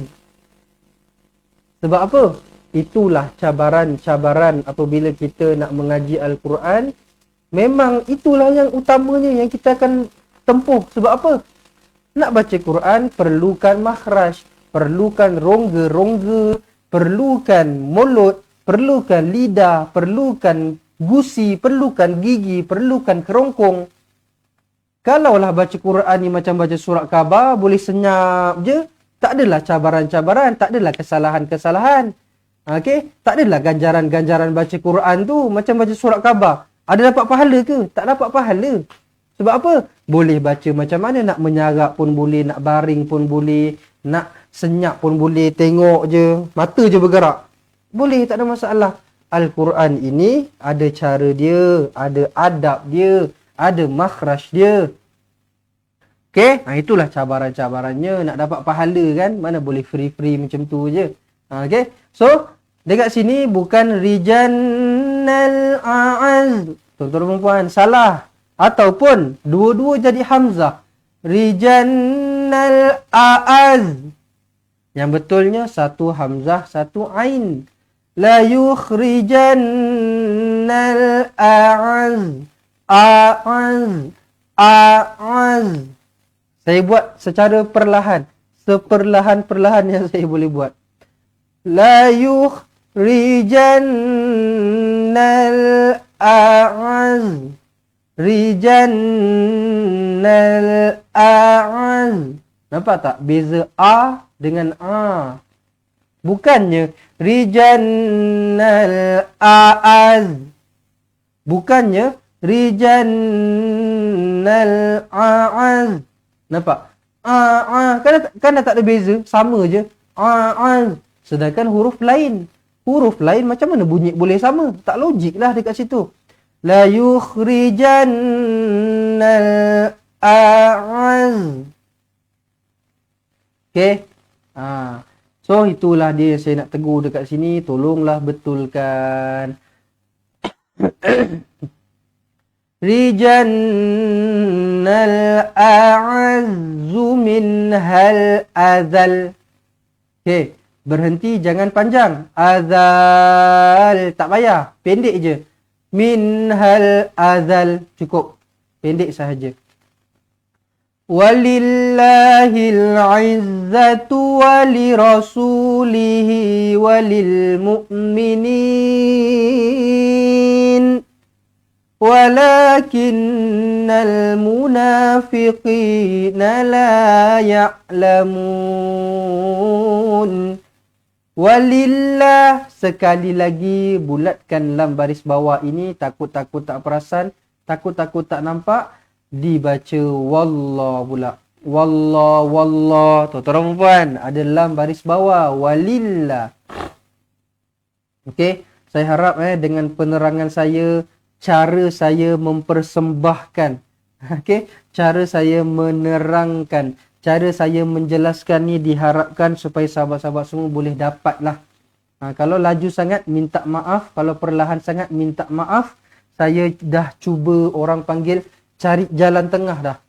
Sebab apa? Itulah cabaran-cabaran apabila kita nak mengaji Al-Quran. Memang itulah yang utamanya yang kita akan tempuh. Sebab apa? Nak baca Quran perlukan makhraj, perlukan rongga-rongga, perlukan mulut, perlukan lidah, perlukan gusi, perlukan gigi, perlukan kerongkong. Kalaulah baca Quran ni macam baca surat khabar, boleh senyap je, tak adalah cabaran-cabaran, tak adalah kesalahan-kesalahan. Okey, tak adalah ganjaran-ganjaran baca Quran tu macam baca surat khabar. Ada dapat pahala ke? Tak dapat pahala. Sebab apa? Boleh baca macam mana, nak menyarap pun boleh, nak baring pun boleh, nak senyap pun boleh, tengok je, mata je bergerak. Boleh, tak ada masalah. Al-Quran ini ada cara dia, ada adab dia, ada makhraj dia. Okey, itulah cabaran-cabarannya. Nak dapat pahala kan, mana boleh free-free macam tu je. Okey, so dekat sini bukan rijannal a'az. Tuan-tuan dan puan, salah. Ataupun dua-dua jadi hamzah. Rijannal a'az. Yang betulnya satu hamzah, satu ain. La yukhrijannal a'az. A'az. A'az. Saya buat secara perlahan. Seperlahan-perlahan yang saya boleh buat. La yukhrijannal a'az. Rijannal a'az. Nampak tak? Beza A dengan A. Bukannya rijannal a'az. Bukannya rijannal a'az. Nampak? Kan dah tak ada beza. Sama je. Sedangkan huruf lain macam mana bunyi boleh sama? Tak logik lah dekat situ. La yukhrijannal a'az. Okay. So itulah dia yang saya nak tegur dekat sini. Tolonglah betulkan. Rijannal a'azzu minhal azal. Okay. Berhenti, jangan panjang. Azal. Tak payah. Pendek je. Minhal azal. Cukup. Pendek sahaja. Walillahil izzatu walirasulihi walil mu'minin. Walakinnal munafiqina la ya'lamun. Walillah, sekali lagi bulatkan lam baris bawah ini, takut-takut tak perasan, takut-takut tak nampak, dibaca wallah pula. Wallah. Tuan-tuan puan, ada lam baris bawah, walillah. Okey, saya harap dengan penerangan saya, cara saya mempersembahkan, okey, cara saya menerangkan, cara saya menjelaskan ni diharapkan supaya sahabat-sahabat semua boleh dapat lah. Kalau laju sangat minta maaf, kalau perlahan sangat minta maaf. Saya dah cuba orang panggil cari jalan tengah dah.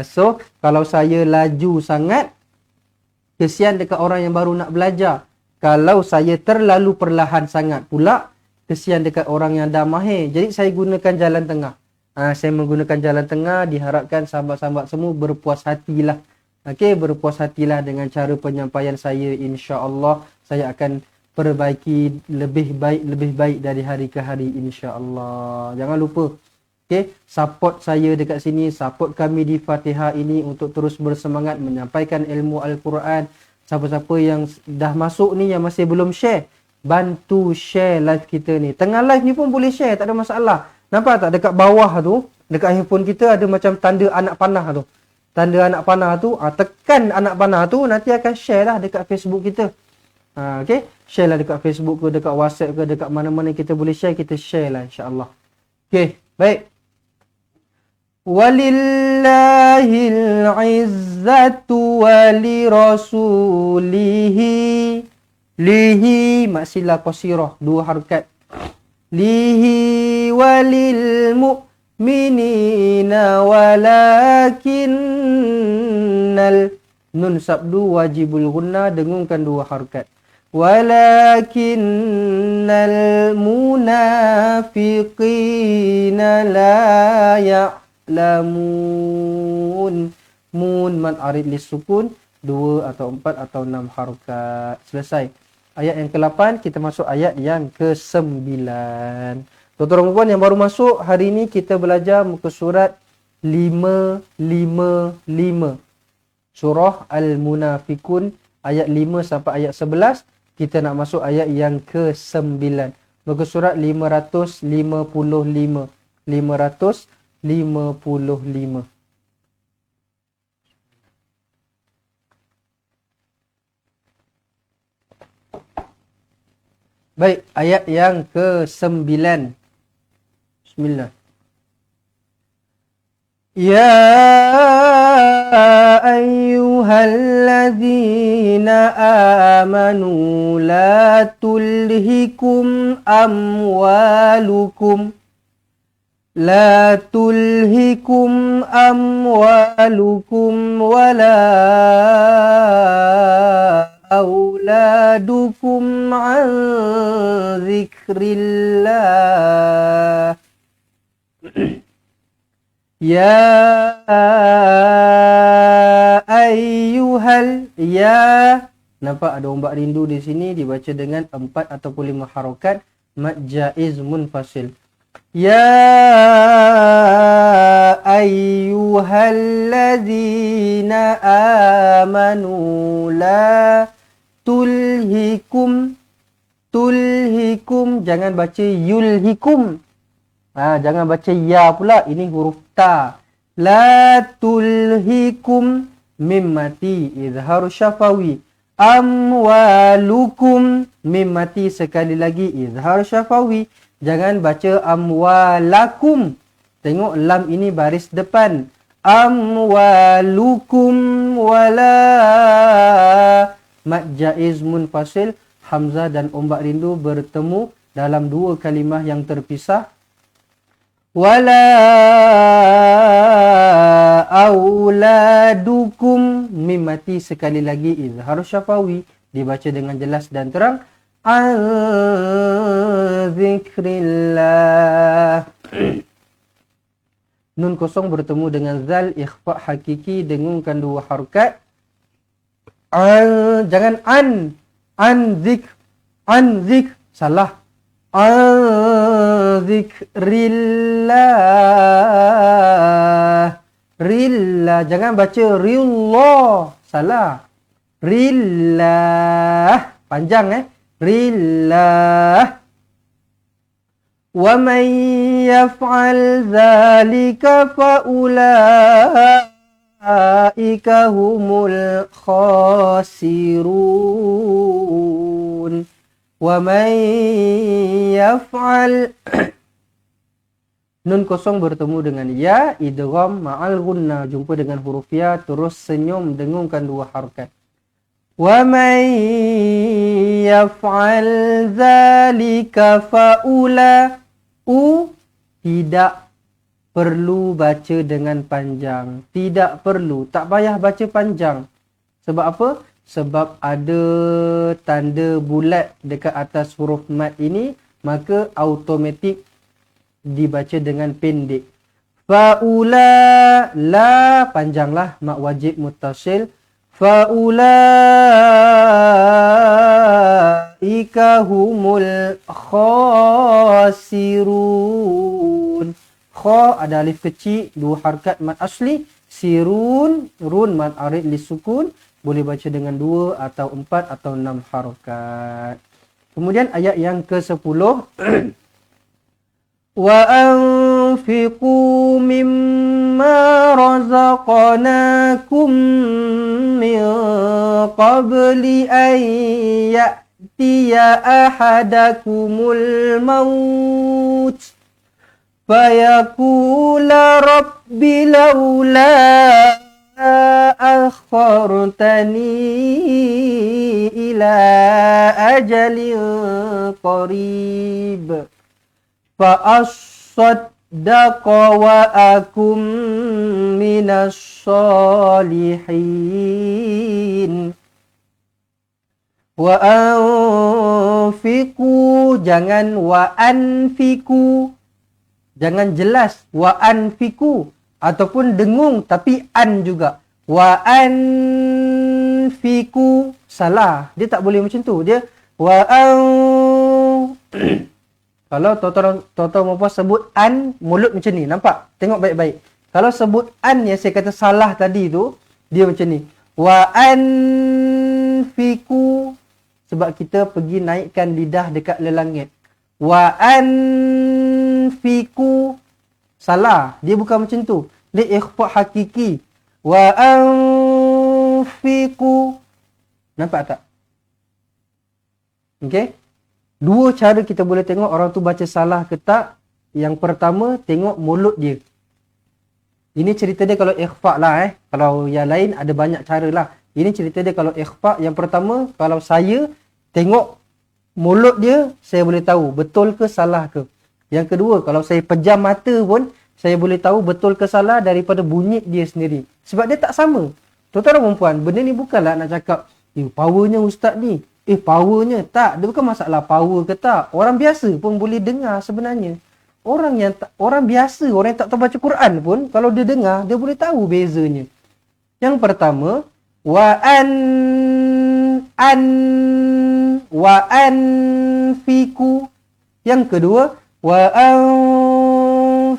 So kalau saya laju sangat, kesian dekat orang yang baru nak belajar. Kalau saya terlalu perlahan sangat pula, kesian dekat orang yang dah mahir. Jadi saya gunakan jalan tengah. Saya menggunakan jalan tengah, diharapkan sahabat-sahabat semua berpuas hatilah. Okey, berpuas hatilah dengan cara penyampaian saya. InsyaAllah saya akan perbaiki lebih baik dari hari ke hari, insya-Allah. Jangan lupa, okey, support saya dekat sini, support kami di Fatihah ini untuk terus bersemangat menyampaikan ilmu Al-Quran. Siapa-siapa yang dah masuk ni yang masih belum share, bantu share live kita ni. Tengah live ni pun boleh share, tak ada masalah. Nampak tak dekat bawah tu, dekat handphone kita ada macam tanda anak panah tu. Tanda anak panah tu, tekan anak panah tu, nanti akan share lah dekat Facebook kita. Okey, share lah dekat Facebook ke, dekat WhatsApp ke, dekat mana-mana kita boleh share, kita share lah insya-Allah. Okey, baik. Walillahil izzatu walirasulihi. Lihi maksilah qasirah, dua harakat. Lihi walil mu'minina walakinnal, nun sabdu wajibul gunna, dengungkan dua harakat. Walakinnal munafiqina la ya'lamun. Mun man arid lisukun, 2 atau 4 atau 6 harakat. Selesai. Ayat yang ke-8, kita masuk ayat yang ke-9. Tuan-tuan dan puan yang baru masuk, hari ini kita belajar muka surat 555. Surah Al-Munafikun, ayat 5 sampai ayat 11. Kita nak masuk ayat yang ke-9. Muka surat 555. 555. Baik, ayat yang ke-9. Bismillah. Ya ayyuhalladzina amanu la tulhikum amwalukum wala auladukum an zikrillah. Ya ayyuhal, ya, nampak ada ombak rindu di sini, dibaca dengan 4 ataupun 5 harakat, mad jaiz munfasil. Ya ayyuhalladzina amanu la tulhikum, jangan baca yulhikum. Jangan baca ya pula, ini huruf ta. La tulhikum, mim mati, izhar syafawi. amwalukum. Mim mati sekali lagi izhar syafawi. Jangan baca amwalakum. Tengok lam ini baris depan. Amwalukum wala. Mad jaiz munfasil. Hamzah dan ombak rindu bertemu dalam dua kalimah yang terpisah. Wala auladukum. Mim mati sekali lagi izhar syafawi. Dibaca dengan jelas dan terang. Zikrillah. Nun kosong bertemu dengan zal, ikhfa hakiki, dengungkan dua harakat. Jangan an zik, salah. Zikrillah. Rillah, jangan baca rillah, salah. Rillah, panjang Rillah. Wa man yaf'al dzalika fa ulaika humul khasirun. Wa man yaf'al nun kosong bertemu dengan ya, idgham ma'al gunna, jumpa dengan huruf ya, terus senyum, dengungkan dua harakat. Wa man yaf'al dzalika faula. Tidak perlu baca dengan panjang. Tidak perlu, tak payah baca panjang. Sebab apa? Sebab ada tanda bulat dekat atas huruf mad ini, maka automatik dibaca dengan pendek. Faula, la panjanglah, mak wajib muttasil. Faulaika humul khasirun. Kha ada alif kecil, dua harakat mad asli. Sirun, run mad arid li sukun. Boleh baca dengan 2 atau 4 atau 6 harakat. Kemudian ayat yang ke-10. Wa anfiqu mimma razaqnakum min qabli an ya'tiya ahadakumul maut fayaqula rabbi laula akhartani ila ajalin qarib fa'as-saddaqa wa akum minas solihin. Wa anfiqu, jangan wa anfiqu, jangan jelas wa anfiqu ataupun dengung tapi an juga. Wa anfiqu, salah, dia tak boleh macam tu. Dia wa kalau tuan-tuan merpuan sebut an, mulut macam ni. Nampak? Tengok baik-baik. Kalau sebut an yang saya kata salah tadi tu, dia macam ni. Wa anfiqu, sebab kita pergi naikkan lidah dekat lelangit. Wa anfiqu, salah. Dia bukan macam tu. Dia ikhfa hakiki. Wa anfiqu. Nampak tak? Okey? Dua cara kita boleh tengok orang tu baca salah ke tak. Yang pertama, tengok mulut dia. Ini cerita dia kalau ikhfa lah. Kalau yang lain ada banyak cara lah. Ini cerita dia kalau ikhfa. Yang pertama, kalau saya tengok mulut dia, saya boleh tahu betul ke salah ke. Yang kedua, kalau saya pejam mata pun, saya boleh tahu betul ke salah daripada bunyi dia sendiri. Sebab dia tak sama. Tuan-tuan dan puan, benda ni bukanlah nak cakap, powernya ustaz ni. Powernya. Tak, dia bukan masalah power ke tak. Orang biasa pun boleh dengar sebenarnya. Orang biasa, orang yang tak tahu baca Quran pun, kalau dia dengar, dia boleh tahu bezanya. Yang pertama, wa anfiqu. Yang kedua, wa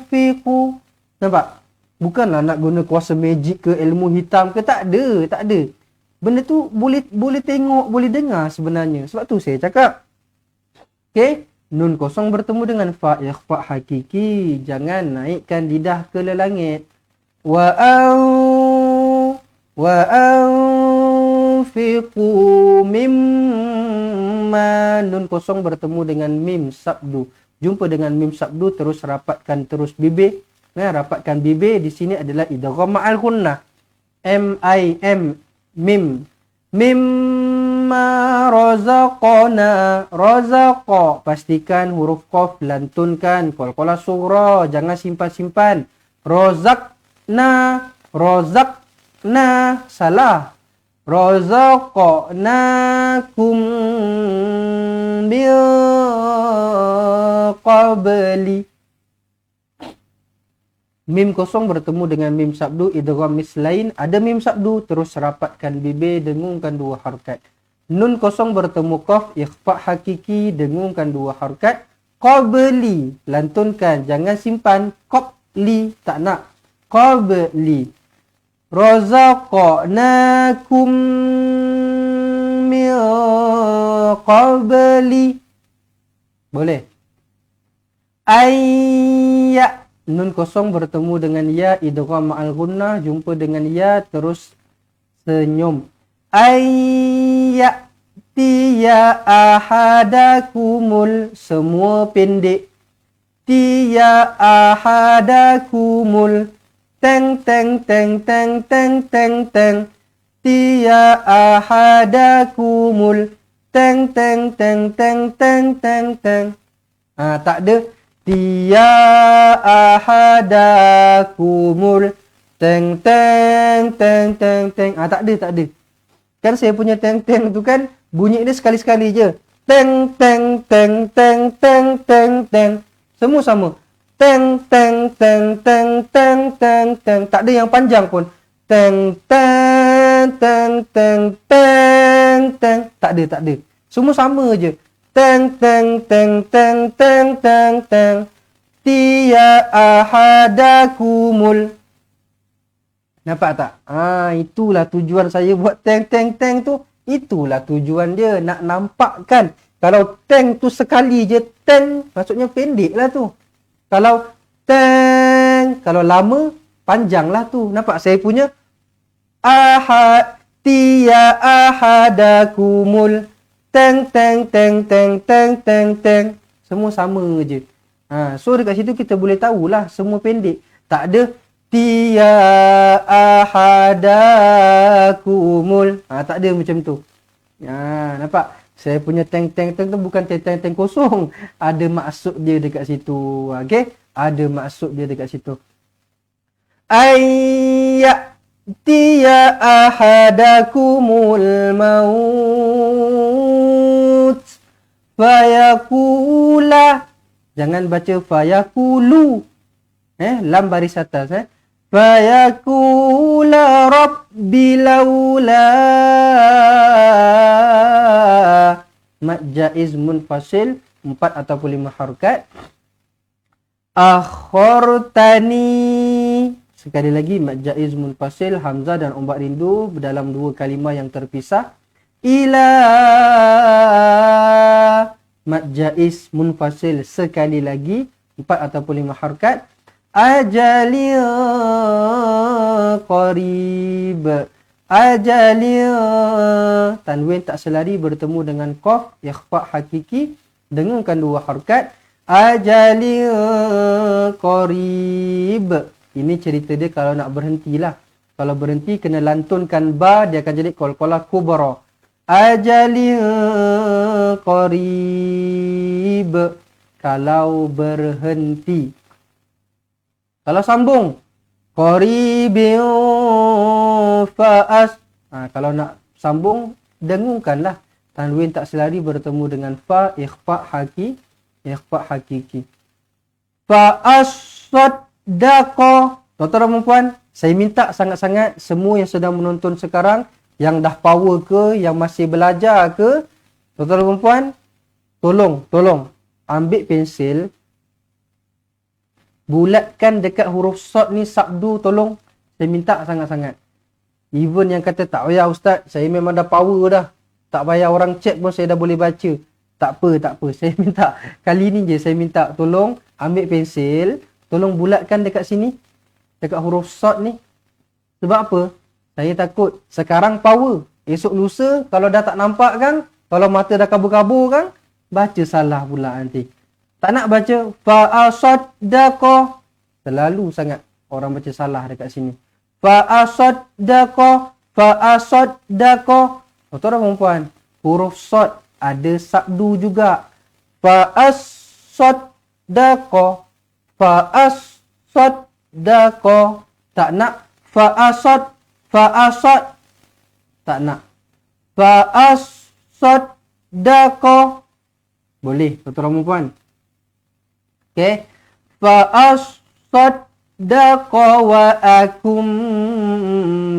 anfiqu. Nampak? Bukanlah nak guna kuasa magic ke ilmu hitam ke, tak ada. Benda tu boleh tengok, boleh dengar sebenarnya. Sebab tu saya cakap. Okey, nun kosong bertemu dengan fa, ikhfa hakiki. Jangan naikkan lidah ke lelangit. Wa anfiqu nun kosong bertemu dengan mim sabdu. Jumpa dengan mim sabdu, terus rapatkan terus bibir. Rapatkan bibir di sini adalah idgham ma'al gunnah. M-I-M, mim. Mimma razaqna, razaqa. Pastikan huruf qaf lantunkan. Qalqalah sughra, jangan simpan-simpan. Razaqna, razaqna, salah. Razaqnakum bil qabli. Mim kosong bertemu dengan mim sabdu, idgham mislain. Ada mim sabdu, terus rapatkan bibir, dengungkan 2 harakat. Nun kosong bertemu qaf, ikhfa hakiki, dengungkan 2 harakat. Qabli, lantunkan, jangan simpan. Qabli, tak nak. Qabli. Razaqnakum min qabli. Boleh. Ayya, nun kosong bertemu dengan ya, idgham ma'al gunnah, jumpa dengan ya, terus senyum. Ayya tiya ahadakumul, semua pendek. Tiya ahadakumul, teng teng teng teng teng teng teng. Tiya ahadakumul, teng teng teng teng teng teng teng. Tak ada. Tiya ahadakumul, teng teng teng teng teng. Tak ada. Kan saya punya teng teng tu kan bunyi dia sekali-sekali je. Teng teng teng teng teng teng teng. Semua sama. Teng teng teng teng teng teng teng. Tak ada yang panjang pun. Teng teng teng teng teng teng. Tak ada. Semua sama je. Teng teng teng teng teng teng teng. Tiya ahadakumul. Nampak tak? Itulah tujuan saya buat teng teng teng tu. Itulah tujuan dia, nak nampakkan. Kalau teng tu sekali je teng, maksudnya pendek lah tu. Kalau teng, kalau lama, panjang lah tu. Nampak saya punya? Tiya ahadakumul, teng teng teng teng teng teng teng. Semua sama je. So dekat situ kita boleh tahulah semua pendek. Tak ada tiya ahadakumul. Tak ada macam tu. Nampak? Saya punya teng teng teng tu bukan teng teng teng kosong. Ada maksud dia dekat situ. Okey? Ada maksud dia dekat situ. Tiya ahadakumul maut fayaqula. Jangan baca fayaqulu. Lam baris atas. Fayaqula rabbi laula. Mad jaiz munfasil 4 ataupun 5 harakat. Akhortani. Sekali lagi mad jaiz munfasil, hamzah dan ombak rindu dalam 2 kalimah yang terpisah. Ila. Mad jaiz munfasil sekali lagi 4 ataupun 5 harakat. Ajali qarib. Ajali, tanwin tak selari bertemu dengan qaf, ikhfa hakiki, dengungkan 2 harakat. Ajali qarib. Ini cerita dia kalau nak berhentilah. Kalau berhenti kena lantunkan ba, dia akan jadi qalqalah kubra. Ajali qarib. Kalau berhenti. Kalau sambung, qaribin fa'as. Kalau nak sambung, dengungkanlah. Tanwin tak selari bertemu dengan fa, ikhfa hakiki. Fa'as-saddaqa. Tuan-tuan dan puan, saya minta sangat-sangat semua yang sedang menonton sekarang, yang dah power ke, yang masih belajar ke, tuan-tuan dan puan, tolong ambil pensil, bulatkan dekat huruf sad ni sabdu, tolong. Saya minta sangat-sangat. Even yang kata tak payah ustaz, saya memang dah power dah. Tak payah orang check pun saya dah boleh baca. Tak apa. Saya minta, kali ni je saya minta tolong ambil pensil, tolong bulatkan dekat sini. Dekat huruf sad ni. Sebab apa? Saya takut sekarang power. Esok lusa kalau dah tak nampak kan, kalau mata dah kabur-kabur kan, baca salah pula nanti. Tak nak baca fa'asaddaqa. Terlalu sangat orang baca salah dekat sini. Fa'asaddaqa. Tuan-tuan dan puan, huruf sad ada sabdu juga. Fa'asaddaqa. Tak nak fa'asad. Tak nak. Fa'asaddaqa. Boleh, tuan-tuan dan puan. Okey. Fa'asaddaqa wa akum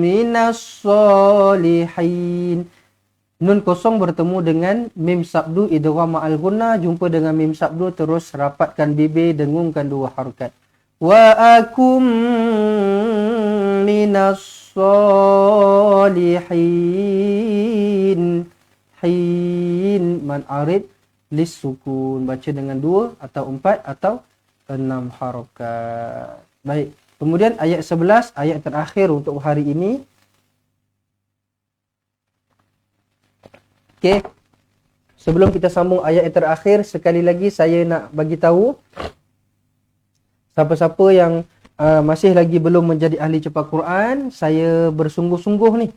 minas solihin. Nun kosong bertemu dengan mim sabdu idgham ma'al gunnah, jumpa dengan mim sabdu, terus rapatkan bibir, dengungkan dua harakat. Wa akum minas solihin. Hin man arid lis sukun, baca dengan 2 atau 4 atau 6 harakat. Baik. Kemudian ayat 11, ayat terakhir untuk hari ini. Okey. Sebelum kita sambung ayat yang terakhir, sekali lagi saya nak bagi tahu siapa-siapa yang masih lagi belum menjadi ahli cepat Quran, saya bersungguh-sungguh ni.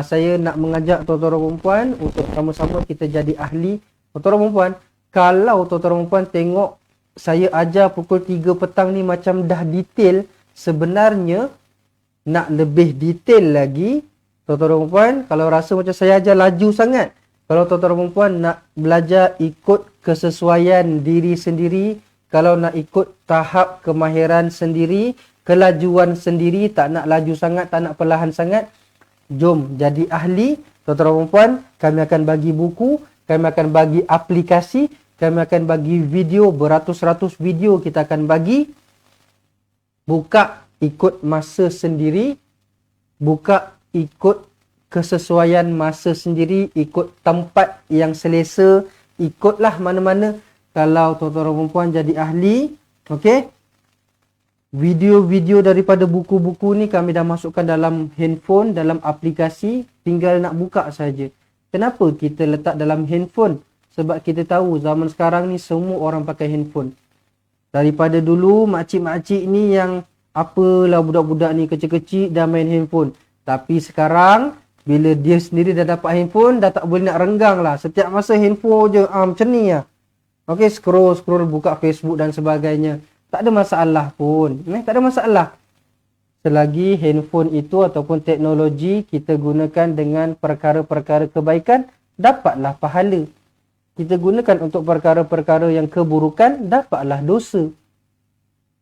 Saya nak mengajak tuan-tuan dan puan untuk sama-sama kita jadi ahli. Tuan-tuan dan puan, kalau tuan-tuan dan puan tengok saya ajar pukul 3 petang ni macam dah detail, sebenarnya nak lebih detail lagi, tuan-tuan dan puan, kalau rasa macam saya ajar laju sangat, kalau tuan-tuan dan puan nak belajar ikut kesesuaian diri sendiri, kalau nak ikut tahap kemahiran sendiri, kelajuan sendiri, tak nak laju sangat, tak nak perlahan sangat, jom jadi ahli. Tuan-tuan dan puan, kami akan bagi buku, kami akan bagi aplikasi, kami akan bagi video, beratus-ratus video kita akan bagi. Buka ikut masa sendiri, buka ikut kesesuaian masa sendiri, ikut tempat yang selesa, ikutlah mana-mana. Kalau tuan-tuan dan puan jadi ahli, okey, video-video daripada buku-buku ni kami dah masukkan dalam handphone, dalam aplikasi, tinggal nak buka saja. Kenapa kita letak dalam handphone? Sebab kita tahu zaman sekarang ni semua orang pakai handphone. Daripada dulu makcik-makcik ni yang apalah budak-budak ni kecil-kecil dah main handphone. Tapi sekarang bila dia sendiri dah dapat handphone, dah tak boleh nak renggang lah. Setiap masa handphone je macam ni lah. Okay, scroll, buka Facebook dan sebagainya. Tak ada masalah pun. Tak ada masalah. Selagi handphone itu ataupun teknologi kita gunakan dengan perkara-perkara kebaikan, dapatlah pahala. Kita gunakan untuk perkara-perkara yang keburukan, dapatlah dosa.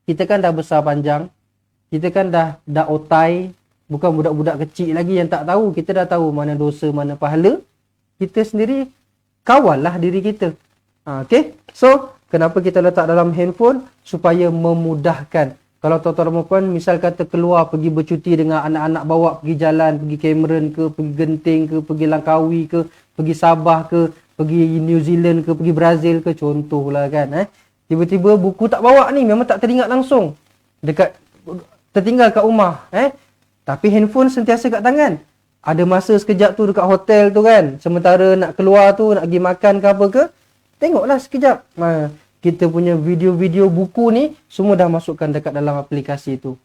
Kita kan dah besar panjang. Kita kan dah otai. Bukan budak-budak kecil lagi yang tak tahu. Kita dah tahu mana dosa, mana pahala. Kita sendiri kawallah diri kita. Okay. So, kenapa kita letak dalam handphone? Supaya memudahkan. Kalau tuan-tuan dan puan misal kata keluar pergi bercuti dengan anak-anak, bawa pergi jalan, pergi Cameron ke, pergi Genting ke, pergi Langkawi ke, pergi Sabah ke, pergi New Zealand ke, pergi Brazil ke, contohlah kan. Tiba-tiba buku tak bawa ni, memang tak teringat langsung. Tertinggal kat rumah. Tapi handphone sentiasa kat tangan. Ada masa sekejap tu dekat hotel tu kan, sementara nak keluar tu, nak pergi makan ke apa ke, tengoklah sekejap. Kita punya video-video buku ni semua dah masukkan dekat dalam aplikasi tu.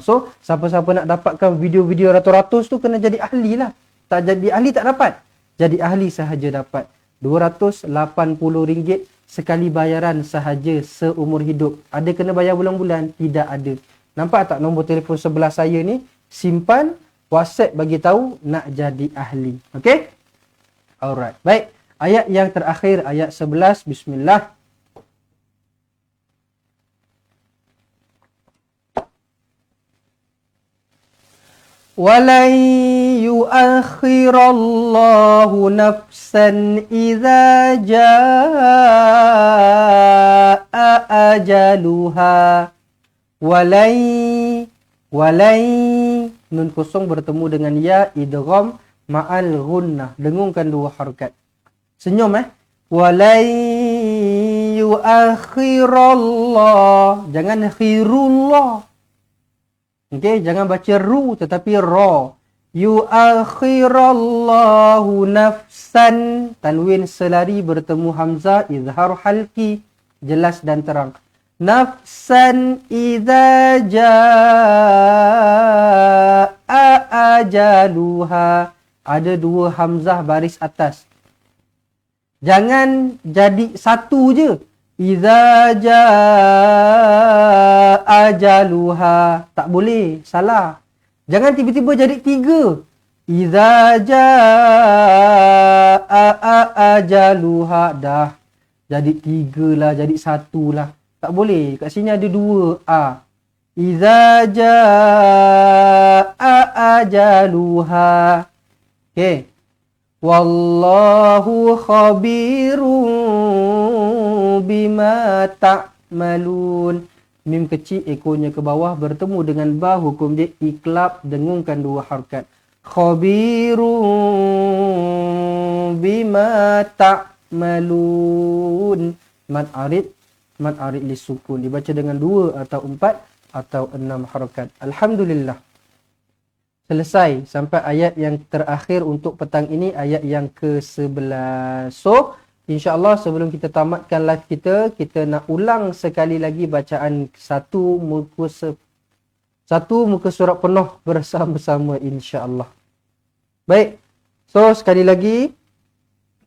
So, siapa-siapa nak dapatkan video-video ratus-ratus tu kena jadi ahli lah. Tak jadi ahli tak dapat. Jadi ahli sahaja dapat. RM280 sekali bayaran sahaja seumur hidup. Ada kena bayar bulan-bulan? Tidak ada. Nampak tak nombor telefon sebelah saya ni? Simpan, WhatsApp bagi tahu nak jadi ahli. Okey? Alright. Baik. Ayat yang terakhir, ayat 11. Bismillah. وَلَنْ يُؤَخِّرَ اللَّهُ نَفْسًا إِذَا جَاءَ أَجَلُهَا. Walai, nun kosong bertemu dengan ya, idgham ma'al gunnah, dengungkan dua harakat. Senyum walai yuakhirallah, jangan khirullah. Okey, jangan baca ru tetapi ra. yuakhirallahu nafsan, tanwin selari bertemu hamzah, izhar halki, jelas dan terang. Nafsan idza jaa ajaluha, ada dua hamzah baris atas. Jangan jadi satu je. Idza jaa ajaluha, tak boleh, salah. Jangan tiba-tiba jadi tiga. Idza jaa ajaluha, dah jadi tiga lah, jadi satu lah. Tak boleh. Kat sini ada dua a. Idza jaa ajaluha. Okey. Wallahu khabirun bima ta'malun. Mim kecil ekornya ke bawah bertemu dengan ba, hukum dia iklab, dengungkan dua harakat. Khabirun bima ta'malun. Mad arid lisukun, dibaca dengan 2 atau 4 atau 6 harakat. Alhamdulillah. Selesai sampai ayat yang terakhir untuk petang ini, ayat yang ke-11. So, InsyaAllah sebelum kita tamatkan live kita nak ulang sekali lagi bacaan satu muka surat penuh bersama-sama insyaAllah. Baik, so sekali lagi,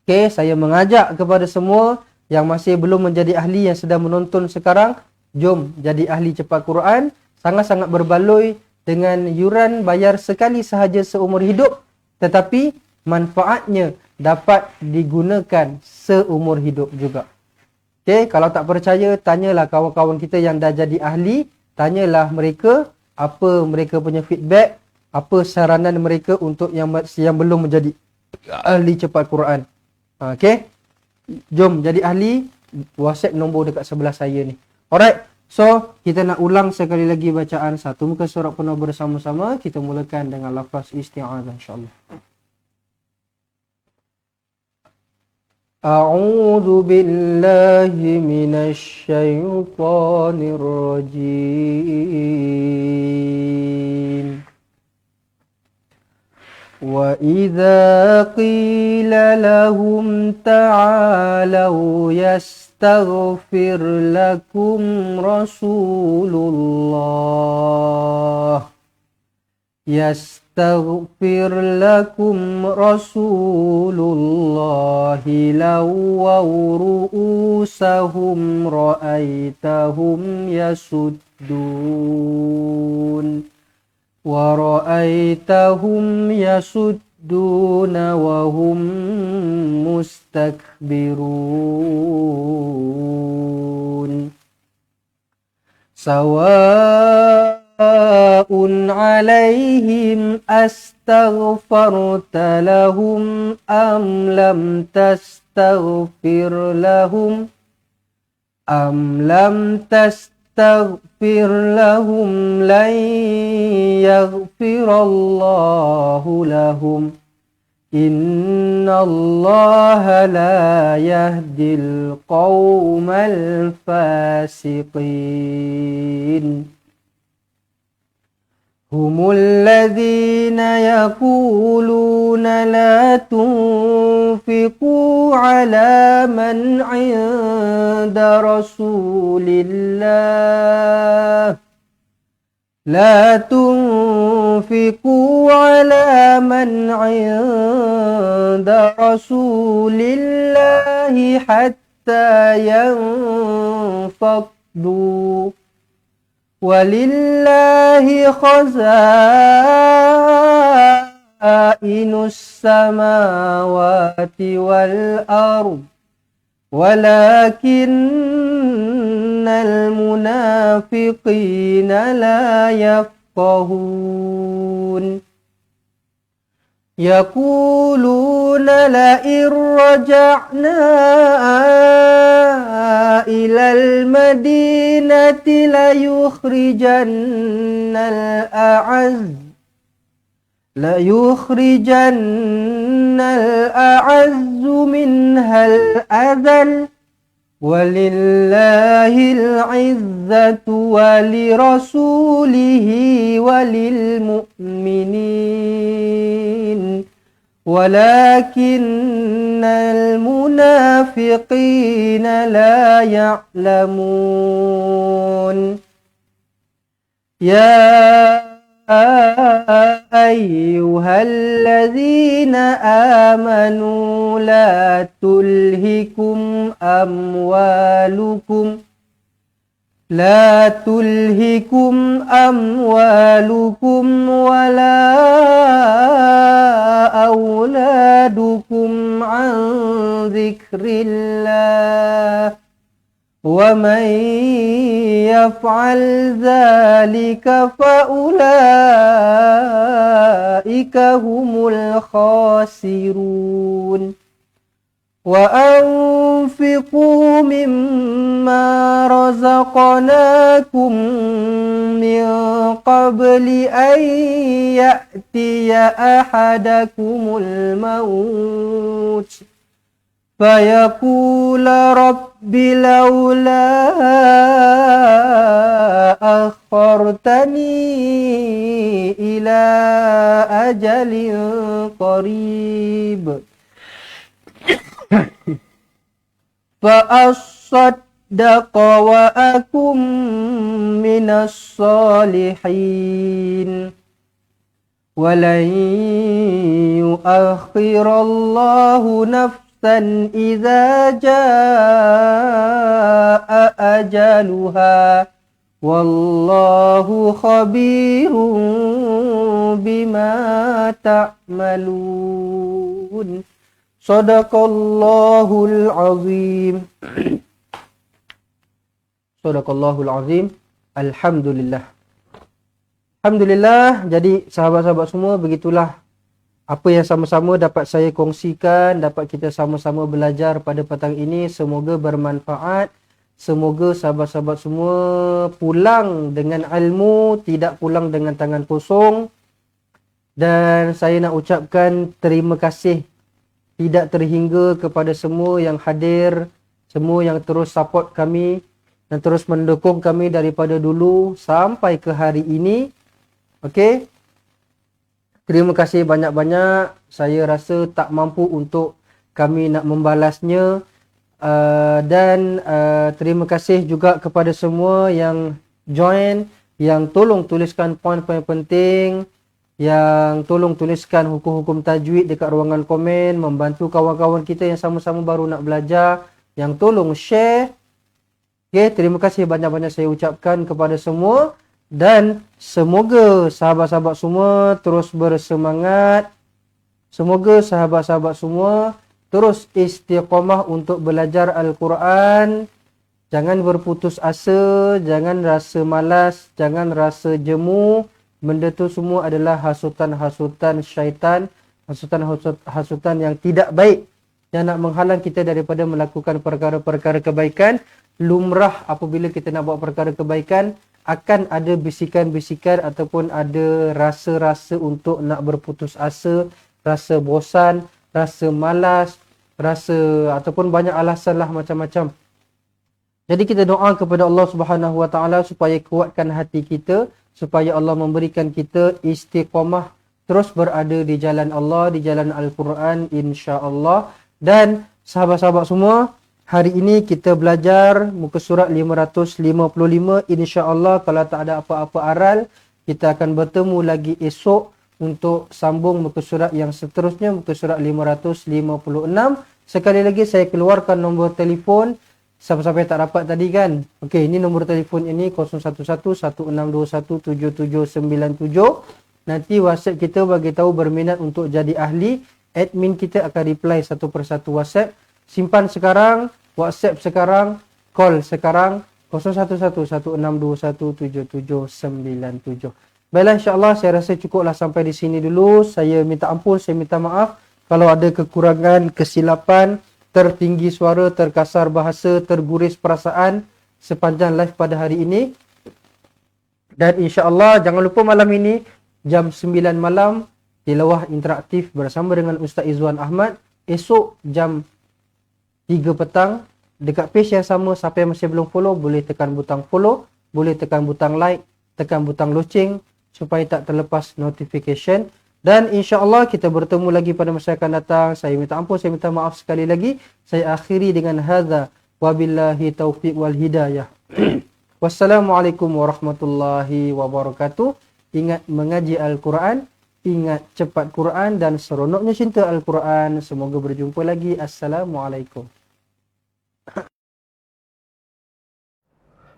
saya mengajak kepada semua yang masih belum menjadi ahli yang sedang menonton sekarang, jom jadi ahli cepat Quran. Sangat-sangat berbaloi dengan yuran bayar sekali sahaja seumur hidup, tetapi manfaatnya dapat digunakan seumur hidup juga. Kalau tak percaya, tanyalah kawan-kawan kita yang dah jadi ahli, tanyalah mereka apa mereka punya feedback, apa saranan mereka untuk yang belum menjadi ahli cepat Quran. Jom jadi ahli, WhatsApp nombor dekat sebelah saya ni. Alright, so kita nak ulang sekali lagi bacaan satu muka surat penuh bersama-sama. Kita mulakan dengan lafaz isti'adzah insyaAllah. A'udzu billahi minasy syaithanir rajim. Wa idza qila lahum ta'alu yastaghfir lakum rasulullah yastaghfir lakum rasulullahi lawaw ru'usahum ra'aitahum yasuddun wa ra'aitahum yasudduna wa hum mustakbirun sawa'un 'alaihim astaghfarta lahum am lam tastaghfir lahum lan yaghfirallahu lahum innallaha la yahdil qaumal fasiqin. Humul ladzina yaquluna la tunfiqu ala man 'inda rasulillah La tunfiqu ala man 'inda rasulillahi hatta yanfaddu walillahi khazainus samawati wal ardh walakinnal munafiqina la yafqahun yaquluna la irja'na ilal madinati la yukhrijannal a'azzu minhal adhal Walillahil izzatu walirasulihi walil mu'minin walakinnal munafiqina la ya'lamun. Ya ayyuhalladzina amanu la tulhikum amwalukum wala auladukum an dzikrillah wa man yaf'al dzalika fa ulaika humul khasirun. Wa anfiqu mimma razaqnakum min qabli an ya'tiya ahadakumul maut fayaqula rabbi laula akhartani ila ajalin qarib fa'asaddaqa wa akum minas salihin walan yuakhirallahu nafsan idza jaa ajaluha wallahu khabirun bima ta'malun. Sadaqallahul azim. Sadaqallahul azim. Alhamdulillah. Alhamdulillah. Jadi sahabat-sahabat semua, begitulah apa yang sama-sama dapat saya kongsikan, dapat kita sama-sama belajar pada petang ini. Semoga bermanfaat. Semoga sahabat-sahabat semua pulang dengan ilmu, tidak pulang dengan tangan kosong. Dan saya nak ucapkan terima kasih tidak terhingga kepada semua yang hadir, semua yang terus support kami dan terus mendukung kami daripada dulu sampai ke hari ini. Okey. Terima kasih banyak-banyak. Saya rasa tak mampu untuk kami nak membalasnya. Dan terima kasih juga kepada semua yang join, yang tolong tuliskan poin-poin penting, yang tolong tuliskan hukum-hukum tajwid dekat ruangan komen, membantu kawan-kawan kita yang sama-sama baru nak belajar, yang tolong share. Okay, terima kasih banyak-banyak saya ucapkan kepada semua. Dan semoga sahabat-sahabat semua terus bersemangat. Semoga sahabat-sahabat semua terus istiqamah untuk belajar Al-Quran. Jangan berputus asa, jangan rasa malas, jangan rasa jemu. Benda tu semua adalah hasutan-hasutan syaitan, hasutan-hasutan yang tidak baik, yang nak menghalang kita daripada melakukan perkara-perkara kebaikan. Lumrah apabila kita nak buat perkara kebaikan, akan ada bisikan-bisikan ataupun ada rasa-rasa untuk nak berputus asa, rasa bosan, rasa malas, rasa ataupun banyak alasan lah macam-macam. Jadi kita doa kepada Allah Subhanahu Wa Taala supaya kuatkan hati kita, supaya Allah memberikan kita istiqamah terus berada di jalan Allah, di jalan Al-Quran, insya-Allah. Dan sahabat-sahabat semua, hari ini kita belajar muka surat 555, insya-Allah. Kalau tak ada apa-apa aral, kita akan bertemu lagi esok untuk sambung muka surat yang seterusnya, muka surat 556. Sekali lagi saya keluarkan nombor telefon. Siapa-siapa yang tak dapat tadi kan. Okey, ini nombor telefon ini 0111617797. Nanti WhatsApp kita bagi tahu berminat untuk jadi ahli. Admin kita akan reply satu persatu WhatsApp. Simpan sekarang, WhatsApp sekarang, call sekarang 0111617797. Baiklah, insya-Allah saya rasa cukuplah sampai di sini dulu. Saya minta ampun, saya minta maaf kalau ada kekurangan, kesilapan, tertinggi suara, terkasar bahasa, terguris perasaan sepanjang live pada hari ini. Dan insya-Allah jangan lupa malam ini jam 9 malam tilawah interaktif bersama dengan Ustaz Izwan Ahmad. Esok jam 3 petang dekat page yang sama. Siapa yang masih belum follow, boleh tekan butang follow, boleh tekan butang like, tekan butang loceng supaya tak terlepas notification. Dan insya-Allah kita bertemu lagi pada masa akan datang. Saya minta ampun, saya minta maaf sekali lagi. Saya akhiri dengan hadza wabillahi taufiq wal hidayah. Wassalamualaikum warahmatullahi wabarakatuh. Ingat mengaji Al-Quran, ingat cepat Quran dan seronoknya cinta Al-Quran. Semoga berjumpa lagi. Assalamualaikum.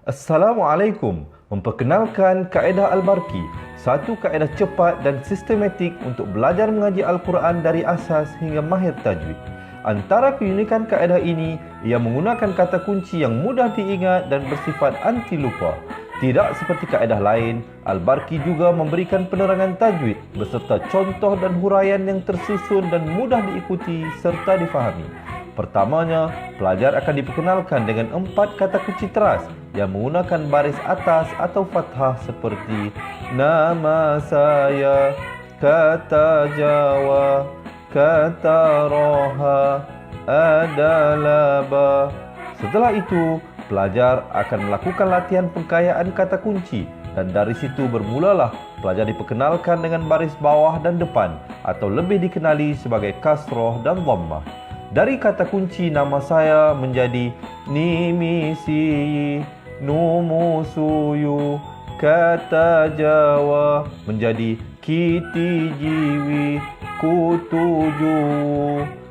Assalamualaikum. Memperkenalkan kaedah Al-Barki, satu kaedah cepat dan sistematik untuk belajar mengaji Al-Quran dari asas hingga mahir tajwid. Antara keunikan kaedah ini, ia menggunakan kata kunci yang mudah diingat dan bersifat anti lupa. Tidak seperti kaedah lain, Al-Barki juga memberikan penerangan tajwid beserta contoh dan huraian yang tersusun dan mudah diikuti serta difahami. Pertamanya, pelajar akan diperkenalkan dengan 4 kata kunci teras yang menggunakan baris atas atau fathah seperti nama saya, kata Jawa, kata roha, adalah ba. Setelah itu, pelajar akan melakukan latihan pengkayaan kata kunci dan dari situ bermulalah pelajar diperkenalkan dengan baris bawah dan depan atau lebih dikenali sebagai kasroh dan dhammah. Dari kata kunci nama saya menjadi nimisi, numusuyu, kata Jawa menjadi kiti jiwi, kutuju.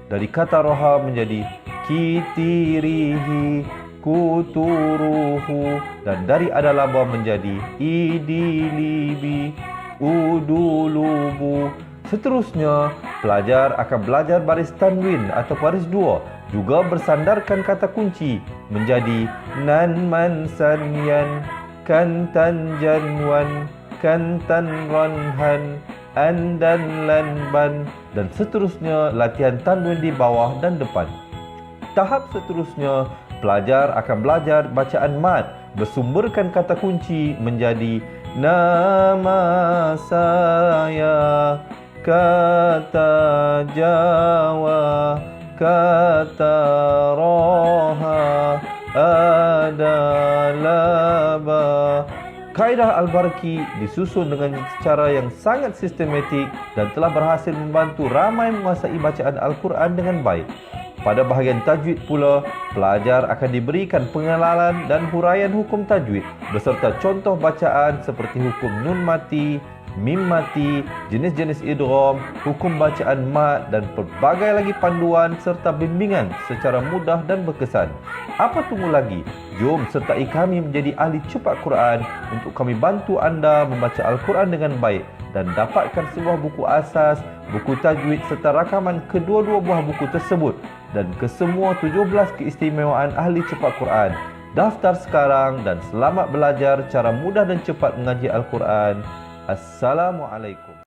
Dari kata roha menjadi kitirihi, kuturuhu. Dan dari adalaba menjadi idilibi, udulubu. Seterusnya, pelajar akan belajar baris tanwin atau baris dua, juga bersandarkan kata kunci menjadi nan man sanyan, kantan janwan, kantan ranhan, andan lanban, dan seterusnya latihan tanwin di bawah dan depan. Tahap seterusnya, pelajar akan belajar bacaan mad bersumberkan kata kunci menjadi nama saya, kata Jawa, kata roha, adalah ba. Kaedah Al-Barki disusun dengan cara yang sangat sistematik dan telah berhasil membantu ramai menguasai bacaan Al-Quran dengan baik. Pada bahagian tajwid pula, pelajar akan diberikan pengenalan dan huraian hukum tajwid beserta contoh bacaan seperti hukum nun mati, mim mati, jenis-jenis idgham, hukum bacaan mat dan pelbagai lagi panduan serta bimbingan secara mudah dan berkesan. Apa tunggu lagi? Jom sertai kami menjadi ahli cepat Quran untuk kami bantu anda membaca Al-Quran dengan baik dan dapatkan sebuah buku asas, buku tajwid serta rakaman kedua-dua buah buku tersebut dan kesemua 17 keistimewaan ahli cepat Quran. Daftar sekarang dan selamat belajar cara mudah dan cepat mengaji Al-Quran. Assalamualaikum.